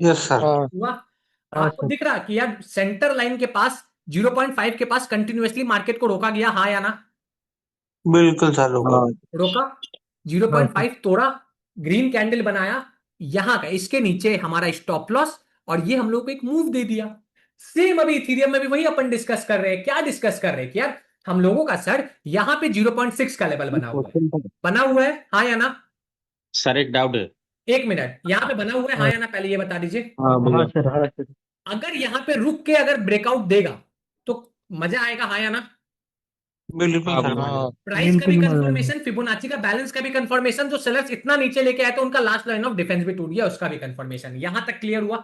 Yes, sir. हाँ हुआ। हाँ आपको दिख रहा कि यार सेंटर लाइन के पास 0.5 के पास कंटिन्यूअसली मार्केट को रोका गया, हाँ या ना? बिल्कुल सर, रोका। हाँ रोका, हाँ 0.5 तोड़ा, ग्रीन कैंडल बनाया, यहां का इसके नीचे हमारा स्टॉप लॉस, और ये हम लोग को एक मूव दे दिया। सेम अभी इथीरियम में भी वही अपन डिस्कस कर रहे हैं। क्या डिस्कस कर रहे हैं कि यार हम लोगों का सर यहां पे 0.6 का लेवल बना हुआ है, बना हुआ है, हाँ या ना? सर एक डाउट है। एक मिनट, यहां पे बना हुआ है, हाँ या ना? पहले ये बता दीजिए। हाँ भैया सर, हाँ सर। अगर यहां पे रुक के अगर ब्रेकआउट देगा तो मजा आएगा, हाँ या ना? बिल्कुल हाँ सर, भैया। हाँ प्राइस का भी कंफर्मेशन, फिबोनाची का बैलेंस का भी कंफर्मेशन, जो सेलर्स इतना नीचे लेके आए तो उनका लास्ट लाइन ऑफ डिफेंस भी टूट गया, उसका भी कंफर्मेशन। यहां तक क्लियर हुआ?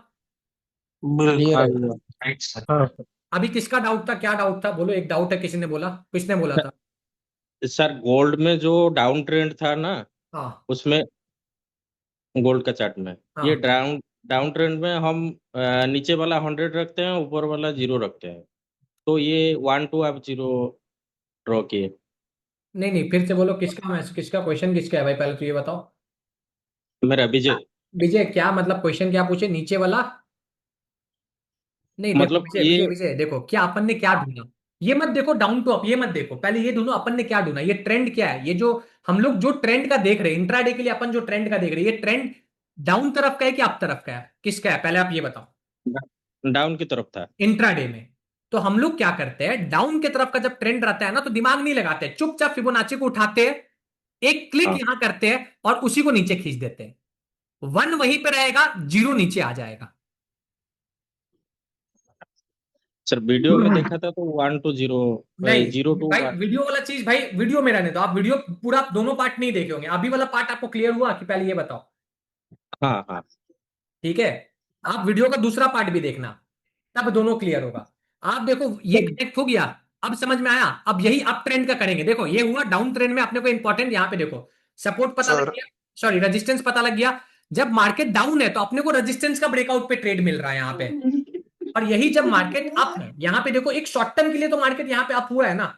बिल्कुल। क्लियर हाँ है भैया। Right sir. हाँ सर। अभी किसका डाउट था? क्या डाउट था बोलो? एक डाउट है, किसी ने बोला, किसने बोला था? सर गोल्ड में जो डाउन ट्रेंड था ना, हाँ उसमें गोल्ड का चार्ट में ये हाँ। डाउन डाउन ट्रेंड में हम नीचे वाला 100 रखते हैं, ऊपर वाला 0 रखते हैं। तो ये 1 2 आप 0 ड्रॉ किए। नहीं नहीं, फिर से बोलो, किसका किसका क्वेश्चन किसका है भाई? पहले तो ये बताओ। मेरा विजय। विजय, क्या मतलब क्वेश्चन क्या पूछे? नीचे वाला? नहीं देखो मतलब विजय, विजय ये विजय देखो, क्या अपन ने क्या ढूंढा? ये मत देखो डाउन टू अप, ये मत देखो, पहले ये ढूंढो अपन ने क्या ढूंढा। ये ट्रेंड क्या है? ये जो हम लोग जो ट्रेंड का देख रहे हैं इंट्राडे के लिए, अपन जो ट्रेंड का देख रहे हैं, ये ट्रेंड डाउन तरफ का है कि अप तरफ का है? किसका है पहले आप ये बताओ। डाउन की तरफ था। इंट्राडे में तो हम लोग क्या करते हैं, डाउन की तरफ का जब ट्रेंड रहता है ना तो दिमाग नहीं लगाते, चुपचाप फिबोनाची को उठाते हैं, एक क्लिक हाँ यहां करते हैं और उसी को नीचे खींच देते हैं। 1 वहीं पे रहेगा, 0 नीचे आ जाएगा। सर, वीडियो में देखा था तो 1 to 0, नहीं 0 to भाई, 1। वीडियो वाला चीज भाई वीडियो में रहने दो। आप वीडियो पूरा दोनों पार्ट नहीं देखे होंगे। अभी वाला पार्ट आपको क्लियर हुआ कि पहले ये बताओ? हाँ हाँ ठीक है, आप वीडियो का दूसरा पार्ट भी देखना, तब दोनों क्लियर होगा। आप देखो ये कनेक्ट हो गया, अब समझ में आया। अब यही अप ट्रेंड का करेंगे। देखो ये हुआ डाउन ट्रेंड में, अपने को इंपॉर्टेंट यहाँ पे देखो सपोर्ट पता लग सर गया, सॉरी रेजिस्टेंस पता लग गया। जब मार्केट डाउन है तो अपने को रेजिस्टेंस का ब्रेकआउट पे ट्रेड मिल रहा है यहाँ पे। और यही जब मार्केट अप है, यहाँ पे देखो एक शॉर्ट टर्म के लिए तो मार्केट यहाँ पे अप हुआ है ना,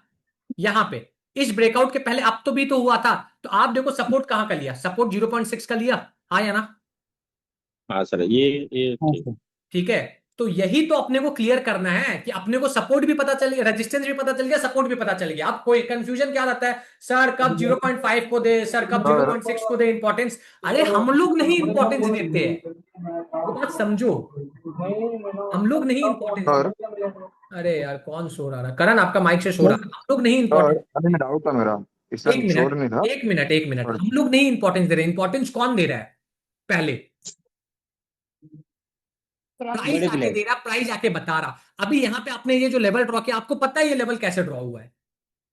यहाँ पे इस ब्रेकआउट के पहले अप तो भी तो हुआ था। तो आप देखो सपोर्ट कहाँ का लिया, सपोर्ट 0.6 का लिया, हाँ या ना? हाँ सर, ये हाँ ठीक। सर ठीक है, तो यही तो अपने को क्लियर करना है कि अपने को सपोर्ट भी पता चल गया, रेजिस्टेंस भी पता चल गया, सपोर्ट भी पता चल गया। अब कोई कंफ्यूजन क्या रहता है, सर कब 0.5 को दे, सर कब सर 0.6 को दे इंपॉर्टेंस। अरे हम लोग नहीं इंपॉर्टेंस देते हैं, वो बात समझो, हम लोग नहीं इंपॉर्टेंस सर देते। अरे यार कौन सो रहा है? करण आपका माइक से शोर आ रहा है। हम लोग नहीं सर इंपॉर्टेंस। अभी डाउट था मेरा, एक इसमें शोर मिनट नहीं था। एक मिनट एक मिनट, सर हम लोग नहीं इंपॉर्टेंस दे रहे। इंपॉर्टेंस कौन दे रहा है? पहले प्राइस आके दे रहा, प्राइस आके बता रहा। अभी यहाँ पे आपने ये जो लेवल ड्रॉ किया, आपको पता है ये लेवल कैसे ड्रॉ हुआ है?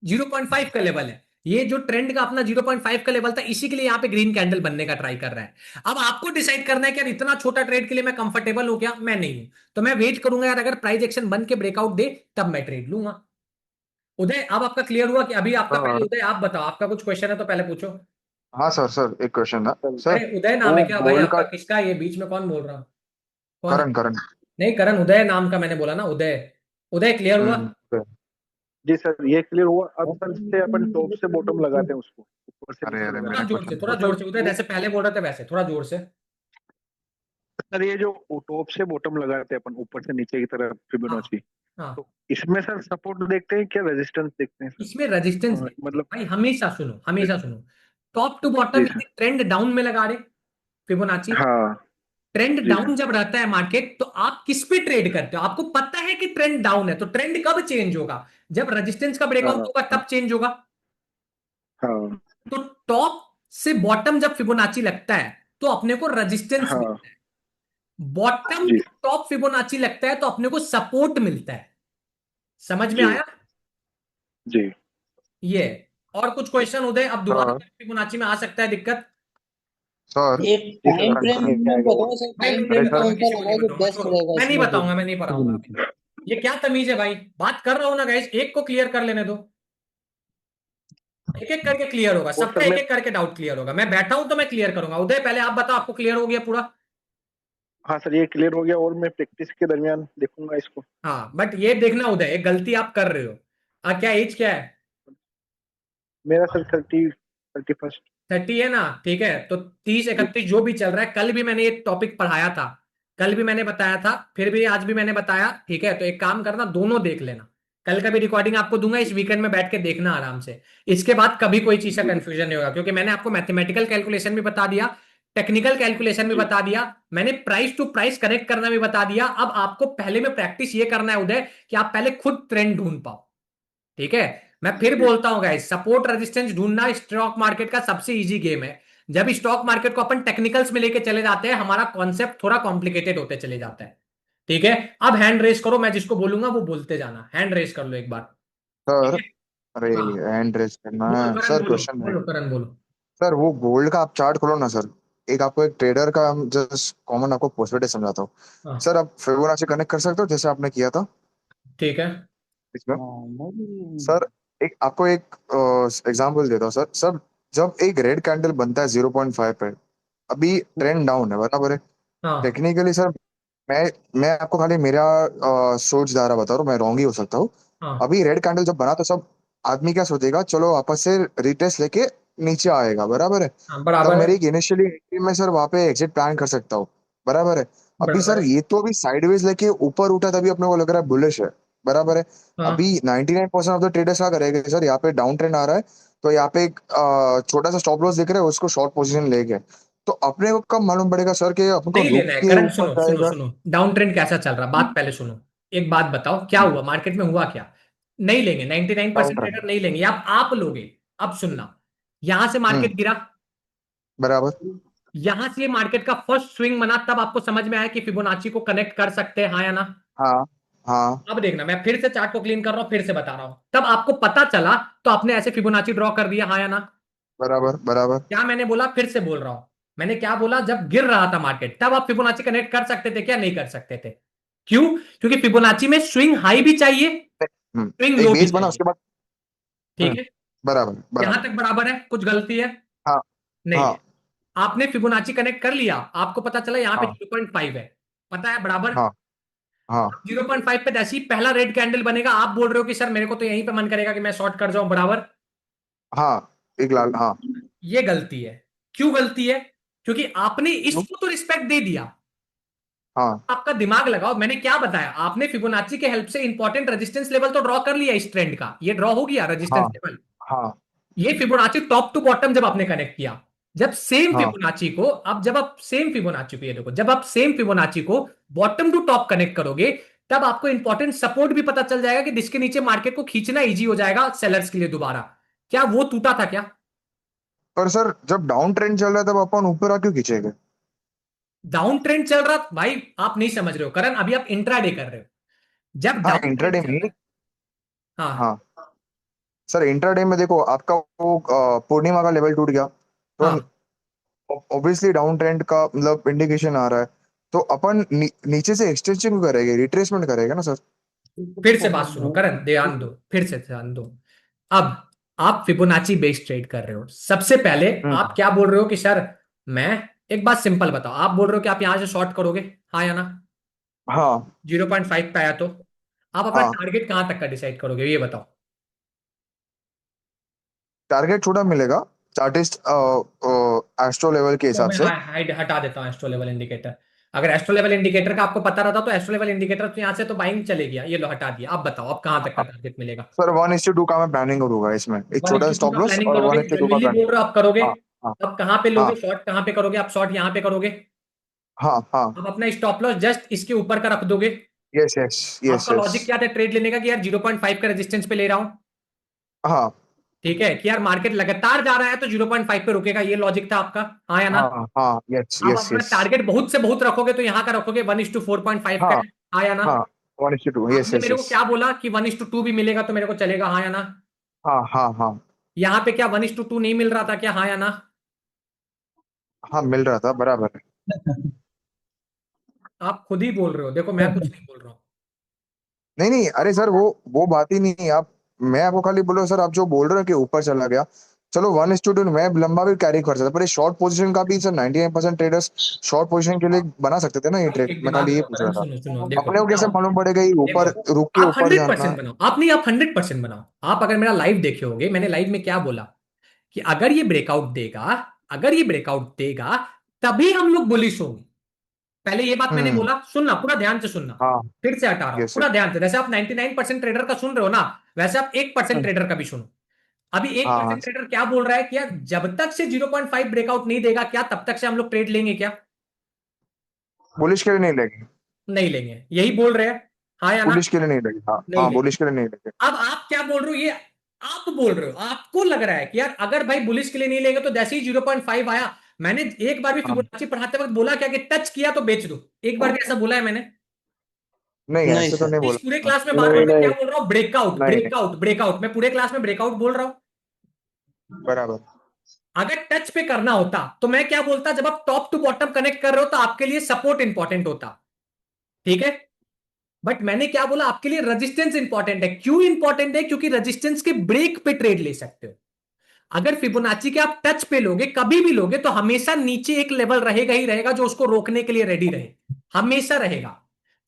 0.5 का लेवल है। ये जो ट्रेंड का अपना 0.5 का लेवल था, इसी के लिए यहाँ पे ग्रीन कैंडल बनने का ट्राई कर रहा है। अब आपको डिसाइड करना है कि यार इतना छोटा ट्रेड के लिए मैं कंफर्टेबल हूं क्या? मैं नहीं हूं, तो मैं वेट करूंगा यार, अगर प्राइस एक्शन बन के ब्रेकआउट दे तब मैं ट्रेड लूंगा। उदय अब आपका क्लियर हुआ कि अभी आपका? पहले सर उदय आप बताओ, आपका कुछ क्वेश्चन है तो पहले पूछो। हाँ सर, सर एक क्वेश्चन था सर। अरे उदय नाम वो है क्या भाई गोल्ड आपका? का किसका ये बीच में कौन बोल रहा? कौन है? करण करण नहीं करण, उदय नाम का मैंने बोला ना, उदय। उदय क्लियर हुआ? सर। जी सर, ये क्लियर हुआ। अब सर से अपन टॉप से बॉटम लगाते हैं उसको, ऊपर से अरे नीचे अरे लगाते थोड़ा मैंने जोर से, क्वेश्चन थोड़ा हैं जोर से उदय, जैसे पहले बोल रहे थे वैसे थोड़ा जोर से। सर ये जो टॉप से बॉटम लगाते हैं अपन, ऊपर से नीचे की तरफ हाँ फिबोनाची, हाँ, तो इसमें सर सपोर्ट देखते हैं क्या रेजिस्टेंस देखते हैं सर? इसमें रेजिस्टेंस देखते हैं मतलब भाई, हमेशा सुनो हमेशा सुनो। टॉप टू बॉटम जी सर। यदि ट्रेंड डाउन में लगा रहे फिबोनाची, हाँ ट्रेंड जी सर। डाउन जब रहता है मार्केट, तो आप किस पे ट्रेड करते हो? आपको पता है कि ट्रेंड डाउन है, तो ट्रेंड कब चेंज होगा? जब रेजिस्टेंस का ब्रेकआउट हाँ होगा तब चेंज होगा। हाँ तो टॉप से बॉटम जब फिबोनाची लगता है तो अपने को रेजिस्टेंस हाँ मिलता है, बॉटम जी टॉप फिबोनाची लगता है तो अपने को सपोर्ट मिलता है। समझ में जी आया? जी। ये और कुछ क्वेश्चन उदय? अब दोबारा सर फिबोनाची में आ सकता है दिक्कत। सर एक जी सर टाइम करण फ्रेम करण ये आएगा वो। बताओ सर, भाई टाइम नहीं फ्रेम अरे बताऊंगा, कौन सा किसी को नहीं लगाए जो बताऊंगा, बेस्ट छोड़ो, रहेगा मैं नहीं इसमें भी। बताऊंगा, मैं नहीं पढ़ाऊंगा अभी। ये क्या तमीज है भाई? बात कर रहा हूं ना गाइस, एक को क्लियर कर लेने दो। एक एक करके क्लियर होगा, और सबका सर एक मैं, एक करके डाउट क्लियर होगा। मैं बैठा हूं तो मैं क्लियर करूंगा। उदय पहले आप बताओ, आपको क्लियर हो गया पूरा? हाँ सर ये क्लियर हो गया, और मैं प्रैक्टिस के दरमियान देखूंगा इसको। हाँ बट ये देखना उदय, एक गलती आप कर रहे हो। क्या एज क्या है? मेरा सर 31। 30 है ना? ठीक है, तो 30 31 जो भी चल रहा है, कल भी मैंने ये टॉपिक पढ़ाया था, कल भी मैंने बताया था, फिर भी आज भी मैंने बताया। ठीक है, तो एक काम करना, दोनों देख लेना। कल का भी रिकॉर्डिंग आपको दूंगा, इस वीकेंड में बैठ के देखना आराम से। इसके बाद कभी कोई चीज का कंफ्यूजन नहीं होगा, क्योंकि मैंने आपको मैथमेटिकल कैलकुलेशन भी बता दिया, टेक्निकल कैलकुलेशन भी जी बता दिया, मैंने प्राइस टू प्राइस कनेक्ट करना भी बता दिया। अब आपको पहले में प्रैक्टिस ये करना है उदय, कि आप पहले खुद ट्रेंड ढूंढ पाओ। ठीक है, मैं फिर जी बोलता हूं गाइस, सपोर्ट रेजिस्टेंस ढूंढना स्टॉक मार्केट का सबसे इजी गेम है। जब स्टॉक मार्केट को अपन टेक्निकल्स में लेके चले जाते हैं, हमारा कॉन्सेप्ट थोड़ा कॉम्प्लिकेटेड होते चले जाता है। ठीक है, अब हैंड रेस करो, मैं जिसको बोलूंगा वो बोलते जाना। हैंड रेस कर लो एक बार। सर ठीक है, अरे हाँ हैंड रेस करना बोलो है करण, सर, बोलो क्वेश्चन है। बोलो करण बोलो। सर वो गोल्ड का आप चार्ट खोलो ना सर। एक आपको एक ट्रेडर का जस्ट कॉमन आपको पर्सपेक्टिव समझाता हूँ। हाँ सर आप फिबोनाची कनेक्ट कर सकते हो जैसे आपने किया था ठीक है, इसमें? सर एक आपको एक एग्जांपल देता हूँ सर। सर जब एक रेड कैंडल बनता है 0.5 पे, अभी ट्रेंड डाउन है बराबर है। हाँ टेक्निकली सर मैं मैं आपको खाली मेरा सोच धारा बता रहा हूँ, मैं रॉन्ग ही हो सकता हूँ। हाँ अभी रेड कैंडल जब बना तो सब आदमी क्या सोचेगा, चलो वापस से रिटेस्ट लेके नीचे आएगा बराबर है। हाँ, तब बराबर है, मेरी एक इनिशियली एंट्री में सर वहां पे एग्जिट प्लान कर सकता हूँ बराबर है। अभी बराबर सर है, ये तो अभी साइडवेज लेके ऊपर उठा तभी अपने को लग रहा है बुलिश है बराबर है। हाँ अभी 99% ऑफ द ट्रेडर्स क्या करेंगे सर, यहाँ पे डाउन ट्रेंड आ रहा है तो यहाँ पे एक छोटा सा स्टॉप लॉस दिख रहा है, उसको शॉर्ट पोजीशन लेके। तो अपने को कब मालूम पड़ेगा सर कि अपन को नहीं रुक लेना है। के करण ऊपर सुनो सुनो जाएगा? सुनो, डाउन ट्रेंड कैसा चल रहा, बात पहले सुनो। एक बात बताओ, क्या हुआ मार्केट में, हुआ क्या? नहीं लेंगे, डाउन 99% ट्रेंड। ट्रेडर नहीं लेंगे, आप लोगे। अब सुनना, यहां से मार्केट हम्म। गिरा, बराबर। यहां से मार्केट का फर्स्ट स्विंग बना, तब आपको समझ में आया कि फिबोनाची को कनेक्ट कर सकते हैं, हाँ या ना? हाँ हाँ। अब देखना, मैं फिर से चार्ट को क्लीन कर रहा हूं, फिर से बता रहा हूं, तब आपको पता चला तो आपने ऐसे फिबोनाची ड्रॉ कर दिया, हाँ या ना? बराबर बराबर। क्या मैंने बोला, फिर से बोल रहा हूं, मैंने क्या बोला, जब गिर रहा था मार्केट तब आप फिबोनाची कनेक्ट कर सकते थे क्या? नहीं कर सकते थे। क्यों? क्योंकि फिबोनाची में स्विंग हाई भी चाहिए, स्विंग एक लो भी बेस बना, चाहिए। उसके बाद। ठीक है, बराबर यहां बराबर। तक बराबर है, कुछ गलती है? हाँ नहीं है। हाँ आपने फिबोनाची कनेक्ट कर लिया, आपको पता चला यहां पे हाँ 0.5 है, पता है बराबर। हाँ हाँ 0.5 पे जैसे ही पहला रेड कैंडल बनेगा, आप बोल रहे हो कि सर मेरे को तो यहीं पे मन करेगा कि मैं शॉर्ट कर जाऊं, बराबर। हाँ। एक लाल, हाँ। ये गलती है। क्यों गलती है? क्योंकि आपने क्यों? इसको तो रिस्पेक्ट दे दिया। हाँ आपका दिमाग लगाओ, मैंने क्या बताया, आपने फिबोनाची के हेल्प से इंपॉर्टेंट रेजिस्टेंस लेवल तो ड्रॉ कर लिया, इस ट्रेंड का ये ड्रॉ हो गया रेजिस्टेंस हाँ लेवल। हाँ ये फिबोनाची टॉप टू बॉटम जब आपने कनेक्ट किया, जब सेम हाँ फिबोनाची को, अब जब आप सेम फिबोनाची को, ये देखो, जब आप सेम फिबोनाची को बॉटम टू टॉप कनेक्ट करोगे, तब आपको इंपॉर्टेंट सपोर्ट भी पता चल जाएगा कि जिसके नीचे मार्केट को खींचना इजी हो जाएगा सेलर्स के लिए दोबारा। क्या वो टूटा था क्या? पर सर, जब डाउन ट्रेंड चल रहा है तब अपन ऊपर आ क्यों खींचेंगे? डाउन ट्रेंड चल रहा भाई, आप नहीं समझ रहे हो करण, अभी आप इंट्राडे कर रहे हो। जब हाँ, डाउन ट्रेंड इंट्राडे चल में। रहा है, हाँ, हाँ सर, इंट्राडे में देखो आपका वो पूर्णिमा का लेवल टूट गया, तो हाँ, ऑब्वियसली डाउन ट्रेंड का मतलब इंडिकेशन आ रहा है। तो अपन नीचे से एक्सटेंशन क्यों करेंगे, रिट्रेसमेंट करेगा ना सर। फिर से बात सुनो करण, ध्यान दो, फिर से ध्यान दो। अब आप फिबोनाची बेस्ड ट्रेड कर रहे हो, सबसे पहले आप हम्म। क्या बोल रहे हो कि सर, मैं एक बात सिंपल बताओ, आप बोल रहे हो कि आप यहां से शॉर्ट करोगे, हाँ या ना? हाँ 0.5 पे आया तो आप अपना हाँ। टारगेट कहां तक का डिसाइड करोगे, ये बताओ। टारगेट छोटा मिलेगा, चार्टिस्ट एस्ट्रो लेवल के तो हिसाब मैं से। हाइड हटा देता हूँ एस्ट्रो लेवल इंडिकेटर। अगर एस्ट्रो लेवल इंडिकेटर का आपको पता रहता तो एस्ट्रो लेवल इंडिकेटर तो यहां से तो बाइंग चले गया, ये लो हटा दिया। आप बताओ आप कहां तक का टारगेट मिलेगा? सर 1:2 का मैं प्लानिंग करूंगा इसमें, एक वन छोटा इक्की टू स्टॉप का लॉस प्लानिंग और करोगे, 1:2 का जेन्युइनली बोल प्लानिंग। रहे हो आप करोगे? हाँ हाँ अब कहां पे हाँ लोगे शॉर्ट, कहां पे करोगे आप शॉर्ट, यहां पे करोगे? हाँ हाँ। अब अपना स्टॉप लॉस जस्ट इसके ऊपर का रख दोगे। यस यस यस आपका यस। लॉजिक क्या था ट्रेड लेने का कि यार 0.5 का रेजिस्टेंस पे ले रहा हूं, हाँ ठीक है, कि यार मार्केट लगातार जा रहा है तो 0.5 पे रुकेगा, ये लॉजिक था आपका, हाँ या ना? हाँ हाँ। यस आप यस अपना यस। टारगेट बहुत से बहुत रखोगे तो यहां का रखोगे 1:4.5 का हाँ है, हाँ या ना? हाँ। 1:2, यस आपने यस मेरे को यस। क्या बोला कि 1:2 भी मिलेगा तो मेरे को चलेगा, हाँ या ना? हाँ हाँ हाँ यहां पे क्या 1:2 नहीं मिल रहा था क्या, हाँ या ना? हाँ। मिल रहा था, बराबर है। आप खुद ही बोल रहे हो, देखो मैं कुछ नहीं बोल रहा हूँ। नहीं नहीं, अरे सर वो बात ही नहीं है। आप, मैं आपको खाली बोल रहा हूँ सर, आप जो बोल रहे हो कि ऊपर चला गया, चलो 1:2 मैं लंबा भी कैरी कर सकता, पर शॉर्ट पोजीशन का भी सर 99% ट्रेडर्स शॉर्ट पोजीशन के लिए बना सकते थे ना ये भाई ट्रेड। एक मैं दिमाग खाली ये लगाओ पूछ रहा करण, था। सुनो सुनो, देखो अपने को कैसे बताओ, मालूम पड़ेगा ये देखो ऊपर रुक के आप ऊपर जाना 100% है? बनाओ, आप नहीं, आप 100% बनाओ। आप अगर मेरा लाइव देखे होगे, मैंने लाइव में क्या बोला कि अगर ये ब्रेकआउट देगा, अगर ये ब्रेकआउट देगा तभी हम लोग बुलिश होंगे। पहले ये बात मैंने हम्म। बोला, सुनना पूरा ध्यान से सुनना, हाँ। फिर से हटा रहा हूं यस पूरा ध्यान से। जैसे आप 99% ट्रेडर का सुन रहे हो ना, वैसे आप 1% यस। ट्रेडर का भी सुनो। अभी एक हाँ हाँ। परसेंट ट्रेडर क्या बोल रहा है कि यार जब तक से 0.5 ब्रेकआउट नहीं देगा क्या, तब तक से हम लोग ट्रेड लेंगे क्या? बुलिश के लिए नहीं लगी। नहीं लेंगे, यही बोल रहे हैं, हाँ या ना? बुलिश के लिए नहीं लगी, हाँ नहीं हाँ, लेंगे। बुलिश के लिए नहीं लगी। अब आप क्या बोल रहे हो, ये आप बोल रहे हो, आपको लग रहा है कि यार अगर भाई बुलिश के लिए नहीं लेंगे तो जैसे ही 0.5 आया, मैंने एक बार भी हाँ। फिबोनाची पढ़ाते वक्त बोला क्या कि टच किया तो बेच दो? एक बार भी ऐसा बोला है मैंने? नहीं, नहीं ऐसे तो सर। नहीं इस बोला पूरे था। क्लास में बार बार नहीं मैं क्या नहीं। बोल रहा हूँ, ब्रेकआउट नहीं नहीं। ब्रेकआउट ब्रेकआउट, मैं पूरे क्लास में ब्रेकआउट बोल रहा हूँ। बराबर। अगर टच पे करना होता तो मैं क्या बोलता, जब आप टॉप टू बॉटम कनेक्ट कर रहे हो तो आपके लिए सपोर्ट इंपॉर्टेंट होता, ठीक है। बट मैंने क्या बोला, आपके लिए रेजिस्टेंस इंपॉर्टेंट है। क्यों इंपॉर्टेंट है? क्योंकि रेजिस्टेंस के ब्रेक पे ट्रेड ले सकते हो। अगर फिबोनाची के आप टच पे लोगे, कभी भी लोगे, तो हमेशा नीचे एक लेवल रहेगा ही रहेगा जो उसको रोकने के लिए रेडी रहे, हमेशा रहेगा।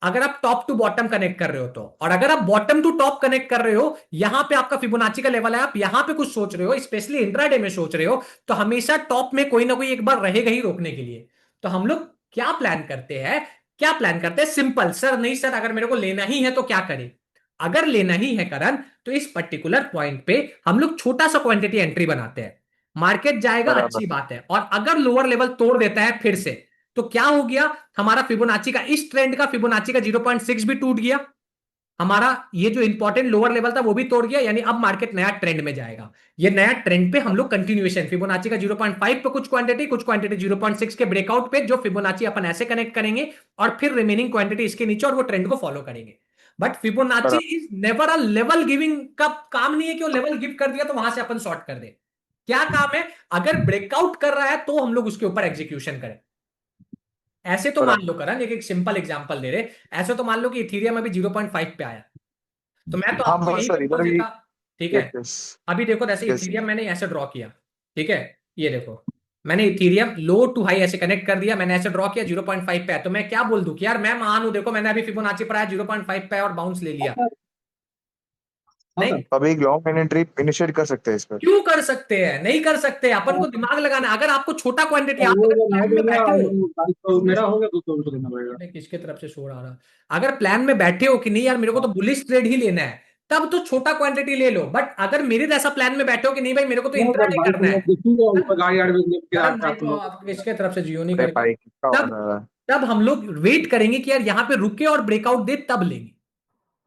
अगर आप टॉप टू बॉटम कनेक्ट कर रहे हो तो, और अगर आप बॉटम टू टॉप कनेक्ट कर रहे हो, यहां पे आपका फिबोनाची का लेवल है, आप यहां पे कुछ सोच रहे हो, स्पेशली इंट्राडे में सोच रहे हो, तो हमेशा टॉप में कोई ना कोई एक बार रहेगा ही रोकने के लिए। तो हम लोग क्या प्लान करते हैं, क्या प्लान करते हैं, सिंपल सर, नहीं सर अगर मेरे को लेना ही है तो क्या करें? अगर लेना ही है करण, तो इस पर्टिकुलर पॉइंट पे हम लोग छोटा सा क्वांटिटी एंट्री बनाते हैं। मार्केट जाएगा, बराबर। अच्छी बात है, और अगर लोअर लेवल तोड़ देता है फिर से, तो क्या हो गया, हमारा फिबोनाची का, इस ट्रेंड का फिबोनाची का 0.6 भी टूट गया। हमारा ये जो इंपॉर्टेंट लोअर लेवल था वो भी तोड़ गया, यानी अब मार्केट नया ट्रेंड में जाएगा। ये नया ट्रेंड पे हम लोग कंटिन्यूएशन फिबोनाची का 0.5 पे कुछ क्वांटिटी 0.6 के ब्रेकआउट पे, जो फिबोनाची अपन ऐसे कनेक्ट करेंगे और फिर रिमेनिंग क्वांटिटी इसके नीचे, और वो ट्रेंड को फॉलो करेंगे। But Fibonacci is never a level giving का काम नहीं है कि वो लेवल गिव कर दिया तो वहां से अपन शॉर्ट कर दे। क्या काम है, अगर ब्रेकआउट कर रहा है तो हम लोग उसके ऊपर एग्जीक्यूशन करें। ऐसे तो मान लो करण, एक सिंपल एग्जांपल दे रहे, ऐसे तो मान लो कि इथीरियम अभी 0.5 पे आया, तो मैं तो हाँ आपको बस यही सर प्रपोज इधर भी। देता। ठीक है, यस यस अभी देखो जैसे यस। इथीरियम मैंने ऐसे ड्रॉ किया। ठीक है, ये देखो मैंने इथीरियम लो टू हाई ऐसे कनेक्ट कर दिया, मैंने ऐसे ड्रॉ किया 0.5 पे है, तो मैं क्या बोल दूं कि यार मैं मान हूं, देखो मैंने अभी फिबोनाची पर आया 0.5 पे और बाउंस ले लिया। नहीं, अभी एक लॉन्ग एंट्री इनिशिएट कर सकते हैं इस पर। क्यों कर सकते हैं, नहीं कर सकते, अपन को दिमाग लगाना है। अगर आपको छोटा क्वांटिटी, आप अगर प्लान में बैठे हो, मेरा हो गया तो देना पड़ेगा। नहीं, किसके तरफ से शोर आ रहा, अगर प्लान में बैठे हो कि नहीं यार मेरे को तो बुलिश ट्रेड ही लेना है, तब तो छोटा क्वांटिटी ले लो। बट अगर मेरे जैसा प्लान में बैठे हो कि नहीं भाई मेरे को तो इंट्राडे करना है, गाड़ी आड़ करण भाई तो आप इसके तरफ से जियो नहीं अरे करके, भाई कितना हो तब रहा है। तब हम लोग वेट करेंगे कि यार यहाँ पे रुके और ब्रेकआउट दे तब लेंगे।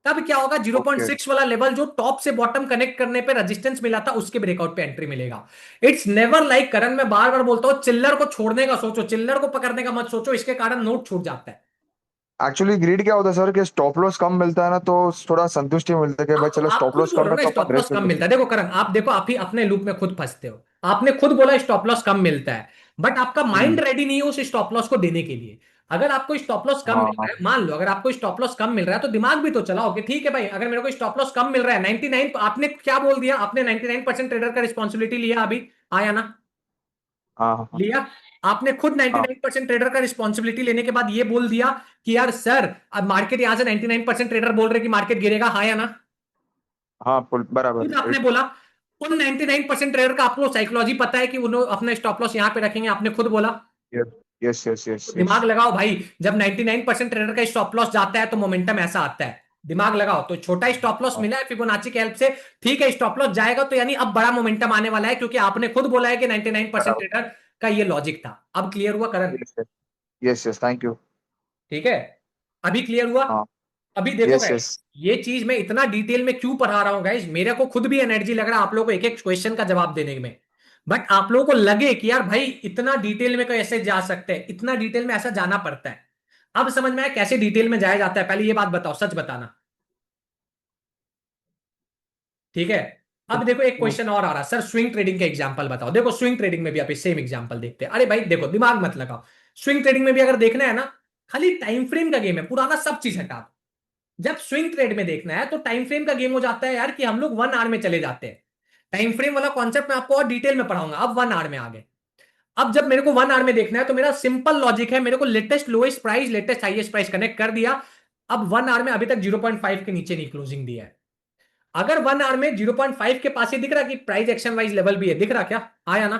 तब क्या होगा, ओके 0.6 वाला लेवल जो टॉप से बॉटम कनेक्ट करने पे रेजिस्टेंस मिला था उसके ब्रेकआउट पे एंट्री मिलेगा। इट्स नेवर लाइक करण, मैं बार बार बोलता हूं, चिल्लर को छोड़ने का सोचो, चिल्लर को पकड़ने का मत सोचो, इसके कारण नोट छूट जाता है। एक्चुअली ग्रीड क्या होता है सर कि स्टॉप लॉस कम मिलता है ना तो थोड़ा संतुष्टि मिलता है कि भाई चलो आप स्टॉप खुद लॉस बोल कम रहे हो है ना तो स्टॉप अपन लॉस रेस्ट ले कम लेते मिलता है। हैं। देखो करण, आप देखो आप ही अपने लूप में खुद फंसते हो। आपने खुद बोला स्टॉप लॉस कम मिलता है, बट आपका माइंड रेडी नहीं है उस स्टॉप लॉस को देने के लिए। अगर आपको स्टॉप लॉस कम हाँ मिल हाँ रहा है, मान लो अगर आपको स्टॉप लॉस कम मिल रहा है तो दिमाग भी तो चलाओ कि ठीक है भाई, अगर मेरे को स्टॉप लॉस कम मिल रहा है 99, आपने क्या बोल दिया, आपने 99% ट्रेडर का रिस्पॉन्सिबिलिटी लिया अभी, आया ना, हाँ हाँ लिया। आपने खुद हाँ 99% ट्रेडर का रिस्पॉन्सिबिलिटी लेने के बाद ये बोल दिया कि यार सर अब मार्केट यहां से 99% ट्रेडर बोल रहे कि मार्केट गिरेगा, हाँ या ना, हाँ बराबर खुद आपने बोला। उन 99% ट्रेडर का आपको साइकोलॉजी पता है कि उन्होंने अपने स्टॉप लॉस यहां पे रखेंगे, आपने खुद बोला। यस यस यस तो यस। दिमाग लगाओ भाई, जब 99% ट्रेडर का स्टॉप लॉस जाता है तो मोमेंटम ऐसा आता है, दिमाग लगाओ। तो छोटा स्टॉप लॉस मिला है फिबोनाची के हेल्प से, ठीक है, स्टॉप लॉस जाएगा तो यानी अब बड़ा मोमेंटम आने वाला है, क्योंकि आपने खुद बोला है कि 99% बराबर। ट्रेडर का ये लॉजिक था। अब क्लियर हुआ Karan? Yes yes yes thank you. ठीक है, अभी क्लियर हुआ। हाँ अभी देखो यस गाइस, यस। ये चीज मैं इतना डिटेल में क्यों पढ़ा रहा हूं गाइस, मेरे को खुद भी एनर्जी लग रहा है आप लोगों को एक एक क्वेश्चन का जवाब देने में। बट आप लोगों को लगे कि यार भाई इतना डिटेल में कैसे जा सकते हैं, इतना डिटेल में ऐसा जाना पड़ता है। अब समझ में आया कैसे डिटेल में जाया जाता है। पहले ये बात बताओ, सच बताना। ठीक है, अब देखो एक क्वेश्चन और आ रहा है, सर स्विंग ट्रेडिंग का एग्जांपल बताओ। देखो स्विंग ट्रेडिंग में भी आप सेम एग्जांपल देखते हैं। अरे भाई देखो दिमाग मत लगाओ, स्विंग ट्रेडिंग में भी अगर देखना है ना, खाली टाइम फ्रेम का गेम है, पुराना सब चीज हटा दो। जब स्विंग ट्रेड में देखना है तो टाइम फ्रेम का गेम हो जाता है यार कि हम लोग 1 आवर में चले जाते हैं। टाइम फ्रेम वाला कॉन्सेप्ट मैं आपको और डिटेल में पढ़ाऊंगा, अब 1 आवर में आ गए। अब जब मेरे को 1 आवर में देखना है तो मेरा सिंपल लॉजिक है, मेरे को latest lowest price latest highest price connect कर दिया। अब 1 आवर में अभी तक 0.5 के नीचे नहीं क्लोजिंग दिया है। अगर 1 आवर में 0.5 के पास ही दिख रहा कि प्राइस एक्शन वाइज लेवल भी है, दिख रहा क्या, आया ना?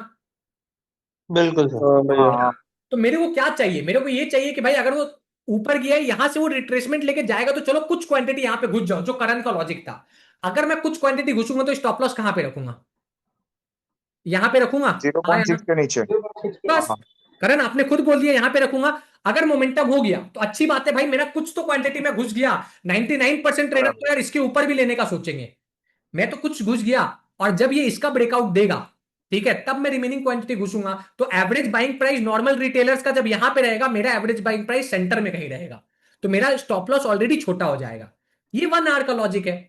बिल्कुल सर। हाँ हाँ तो मेरे को क्या चाहिए, मेरे को ये चाहिए कि भाई अगर वो ऊपर गया है यहां से वो रिट्रेसमेंट लेके जाएगा तो चलो कुछ क्वांटिटी यहां पे घुस जाओ, जो करंट का लॉजिक था। अगर मैं कुछ क्वांटिटी घुसूंगा तो स्टॉप लॉस कहां पे रखूंगा, यहां पे रखूंगा, जीरो आया पॉइंट ना? सिक्स के नीचे। हाँ बस, हाँ करण आपने खुद बोल दिया यहां पे रखूंगा। अगर मोमेंटम हो गया तो अच्छी बात है भाई, मेरा कुछ तो क्वांटिटी में घुस गया। 99% ट्रेडर तो बराबर। यार इसके ऊपर भी लेने का सोचेंगे, मैं तो कुछ घुस गया। और जब ये इसका ब्रेकआउट देगा, ठीक है, तब मैं रिमेनिंग क्वांटिटी घुसूंगा। तो average buying price normal retailers का जब यहां पे रहेगा, मेरा एवरेज बाइंग प्राइस सेंटर में कहीं रहेगा, तो मेरा स्टॉप लॉस ऑलरेडी छोटा हो जाएगा। ये 1 आवर का लॉजिक है।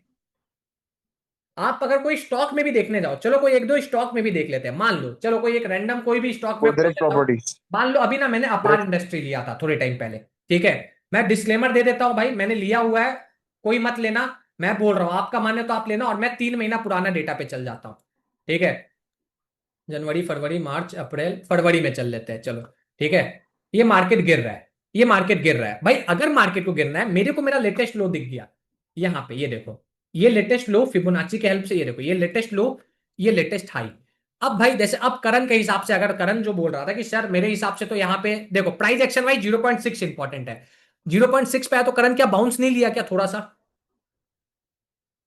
आप अगर कोई स्टॉक में भी देखने जाओ, चलो कोई एक दो स्टॉक में भी देख लेते हैं, मान लो चलो कोई एक रैंडम कोई भी स्टॉक में वो खोल डायरेक्ट लेता हूं। प्रॉपर्टीज। मान लो अभी ना मैंने अपार इंडस्ट्री लिया था थोड़े टाइम पहले, ठीक है, मैं डिस्क्लेमर दे देता हूं भाई, मैंने लिया हुआ है, कोई मत लेना। मैं बोल रहा हूं आपका माने तो आप लेना, और मैं 3 महीना पुराना डेटा पे चल जाता हूं। ठीक है, जनवरी फरवरी मार्च अप्रैल फरवरी में चल लेते हैं, चलो ठीक है। ये मार्केट गिर रहा है, ये मार्केट गिर रहा है भाई। अगर मार्केट को गिरना है, मेरे को मेरा लेटेस्ट लो दिख गया यहां पे, ये देखो, ये लेटेस्ट लो फिबोनाची के हेल्प से, ये देखो ये लेटेस्ट लो, ये लेटेस्ट हाई। अब भाई जैसे अब करण के हिसाब से, अगर करण जो बोल रहा था कि सर मेरे हिसाब से तो यहां पे देखो प्राइस एक्शन वाइज 0.6 इंपॉर्टेंट है, 0.6 पे है तो करण क्या बाउंस नहीं लिया क्या, थोड़ा सा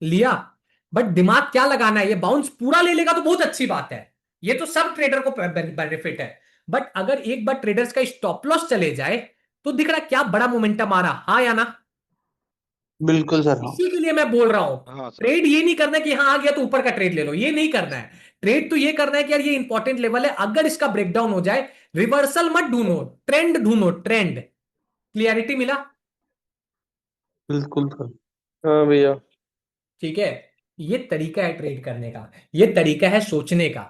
लिया। बट दिमाग क्या लगाना है, ये बाउंस पूरा ले लेगा तो बहुत अच्छी बात है, ये तो सब ट्रेडर को बेनिफिट है। बट अगर एक बार ट्रेडर्स का स्टॉप लॉस चले जाए तो दिख रहा क्या बड़ा मोमेंटम आ रहा, हाँ या ना? बिल्कुल सर हाँ इसी के लिए मैं बोल रहा हूं, हाँ सर ट्रेड ये नहीं करना कि हाँ आ गया तो ऊपर का ट्रेड ले लो, ये नहीं करना है। ट्रेड तो ये करना है कि यार ये इंपॉर्टेंट लेवल है, अगर इसका ब्रेकडाउन हो जाए, रिवर्सल मत ढूंढो, ट्रेंड ढूंढो, ट्रेंड। क्लियरिटी मिला? बिल्कुल सर हाँ भैया ठीक है, ये तरीका है ट्रेड करने का, ये तरीका है सोचने का।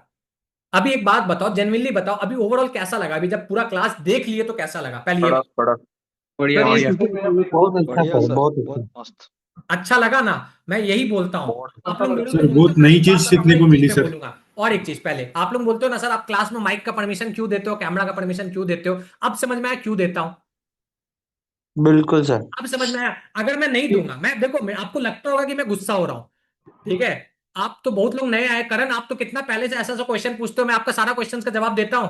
अभी एक बात बताओ, जेन्युइनली बताओ, अभी ओवरऑल कैसा लगा? अभी जब पूरा क्लास देख लिए तो कैसा लगा? पहले ये कड़क कड़क बढ़िया बढ़िया। बहुत अच्छा बढ़िया सर सर बहुत बहुत अच्छा मस्त अच्छा लगा ना? मैं यही बोलता हूं। आप लोग बोलोगे सर बहुत नई चीज सीखने को मिली मैं सर। बोलूंगा। और एक चीज, पहले आप लोग बोलते हो ना सर आप क्लास में माइक का परमिशन क्यों देते हो, कैमरा का परमिशन क्यों देते हो, अब समझ में आया क्यों देता हूं। बिल्कुल सर अब समझ में आया। अगर मैं नहीं दूंगा, मैं देखो, मैं आपको लगता होगा कि मैं गुस्सा हो रहा हूं, ठीक है? आप तो बहुत लोग नए आए, करण आप तो कितना पहले से ऐसा ऐसा क्वेश्चन पूछते हो, मैं आपका सारा क्वेश्चन का जवाब देता हूं,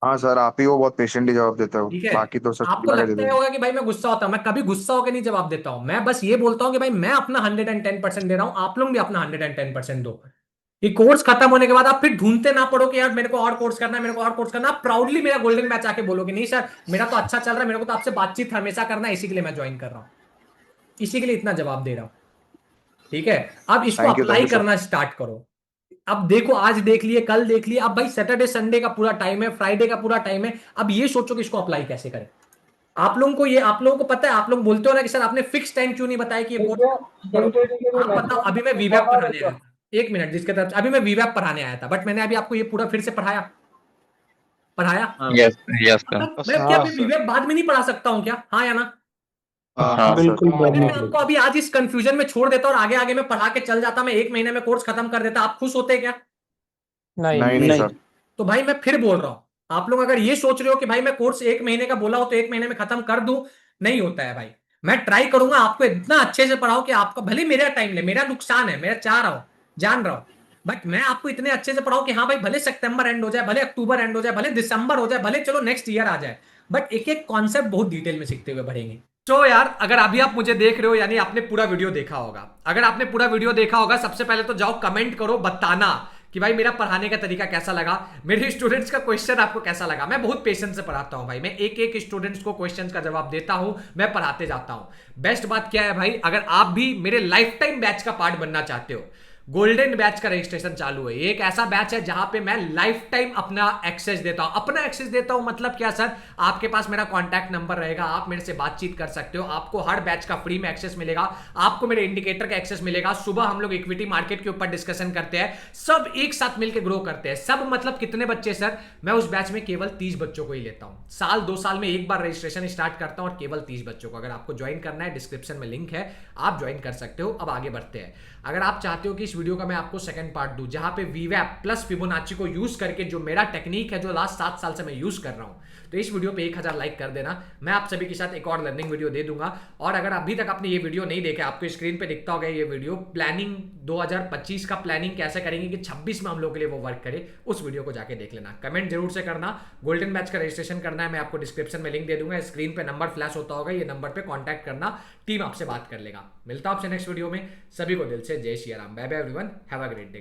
हाँ सर, आप ही वो बहुत पेशेंटली जवाब देते हो, ठीक है? बाकी तो सर आपको चिल्ला के दे लगता है देते होगा कि भाई मैं गुस्सा होता हूं, मैं कभी गुस्सा होकर नहीं जवाब देता हूं, मैं बस ये बोलता हूं कि भाई मैं अपना 110% दे रहा हूं, आप लोग भी अपना 110% दो। ये कोर्स खत्म होने के बाद आप फिर ढूंढते ना पड़ो कि यार मेरे को और कोर्स करना है, मेरे को और कोर्स करना है। आप प्राउडली मेरा गोल्डन बैच आके बोलोगे नहीं सर मेरा तो अच्छा चल रहा है, मेरे को तो आपसे बातचीत हमेशा करना है, इसी के लिए मैं ज्वाइन कर रहा हूं, इसी के लिए इतना जवाब दे रहा हूं, ठीक है? अब इसको थैंक अप्लाई यू सर। करना स्टार्ट करो। अब देखो, आज देख लिए, कल देख लिए, अब भाई सैटरडे संडे का पूरा टाइम है, फ्राइडे का पूरा टाइम है, अब ये सोचो कि इसको अप्लाई कैसे करें। आप लोगों को ये, आप लोगों को पता है, आप लोग बोलते हो ना कि सर आपने फिक्स टाइम क्यों नहीं बताया कि ये कोर्स करो। आप बताओ, अभी मैं वीवैप पढ़ाने आया था, एक मिनट, जिसके तरफ अभी मैं वीवैप पढ़ाने आया था, बट मैंने अभी आपको ये पूरा फिर से पढ़ाया, पढ़ाया। यस यस सर मतलब मैं क्या हाँ मैं सर वीवैप बाद में नहीं पढ़ा सकता हूँ क्या? हाँ या ना? हाँ हाँ सर। बिल्कुल अगर मैं बढ़िया आपको अभी आज इस कंफ्यूजन में छोड़ देता और आगे आगे मैं पढ़ा के चल जाता, मैं 1 महीने में कोर्स खत्म कर देता, आप खुश होते क्या? नहीं नहीं नहीं सर। तो भाई मैं फिर बोल रहा हूं, आप लोग अगर ये सोच रहे हो कि भाई मैं कोर्स 1 महीने का बोला हो तो 1 महीने में खत्म कर दूं, नहीं होता है भाई। मैं ट्राई करूंगा आपको इतना अच्छे से पढ़ाऊं कि आपका भले मेरा टाइम ले, मेरा नुकसान है, मेरा चाह रहा हूं, जान रहा हूं, बट मैं आपको इतने अच्छे से पढ़ाऊं कि हाँ भाई भले सितंबर एंड हो जाए, भले अक्टूबर एंड हो जाए, भले दिसंबर हो जाए, भले चलो नेक्स्ट ईयर आ जाए, बट एक एक कॉन्सेप्ट बहुत डिटेल में सीखते हुए बढ़ेंगे। तो यार अगर अभी आप मुझे देख रहे हो यानी आपने पूरा वीडियो देखा होगा, अगर आपने पूरा वीडियो देखा होगा, सबसे पहले तो जाओ कमेंट करो, बताना कि भाई मेरा पढ़ाने का तरीका कैसा लगा, मेरे स्टूडेंट्स का क्वेश्चन आपको कैसा लगा। मैं बहुत पेशेंस से पढ़ाता हूं भाई, मैं एक एक स्टूडेंट्स को क्वेश्चंस का जवाब देता हूं, मैं पढ़ाते जाता हूं। बेस्ट बात क्या है भाई, अगर आप भी मेरे लाइफ टाइम बैच का पार्ट बनना चाहते हो, गोल्डन बैच का रजिस्ट्रेशन चालू है। ये एक ऐसा बैच है जहां पे मैं लाइफ टाइम अपना एक्सेस देता हूं। अपना एक्सेस देता हूं मतलब क्या सर, आपके पास मेरा कॉन्टैक्ट नंबर रहेगा, आप मेरे से बातचीत कर सकते हो, आपको हर बैच का फ्री में एक्सेस मिलेगा, आपको मेरे इंडिकेटर का एक्सेस मिलेगा। सुबह हम लोग इक्विटी मार्केट के ऊपर डिस्कशन करते हैं, सब एक साथ मिलकर ग्रो करते हैं। सब मतलब कितने बच्चे सर, मैं उस बैच में केवल 30 बच्चों को ही लेता हूं, साल 2 साल में एक बार रजिस्ट्रेशन स्टार्ट करता हूं और केवल 30 बच्चों को। अगर आपको ज्वाइन करना है, डिस्क्रिप्शन में लिंक है, आप ज्वाइन कर सकते हो। अब आगे बढ़ते हैं। अगर आप चाहते हो कि इस वीडियो का मैं आपको सेकंड पार्ट दूं, जहां पे वीवैप प्लस फिबोनाची को यूज करके जो मेरा टेक्निक है, जो लास्ट 7 साल से मैं यूज कर रहा हूं, तो इस वीडियो पे 1000 लाइक कर देना। मैं आप सभी के साथ एक और लर्निंग वीडियो दे दूंगा। और अगर अभी तक आपने ये वीडियो नहीं देखा, आपको स्क्रीन पे दिखता होगा ये वीडियो, प्लानिंग 2025 का प्लानिंग कैसे करेंगे कि 26 में हम लोग के लिए वो वर्क करे, उस वीडियो को जाके देख लेना। कमेंट जरूर से करना। गोल्डन बैच का रजिस्ट्रेशन करना है, मैं आपको डिस्क्रिप्शन में लिंक दे दूंगा, स्क्रीन पे नंबर फ्लैश होता होगा, ये नंबर पे कॉन्टैक्ट करना, टीम आपसे बात कर लेगा। मिलता हूं आपसे नेक्स्ट वीडियो में। सभी को दिल से जय Shri Ram, bye bye everyone, have a great day.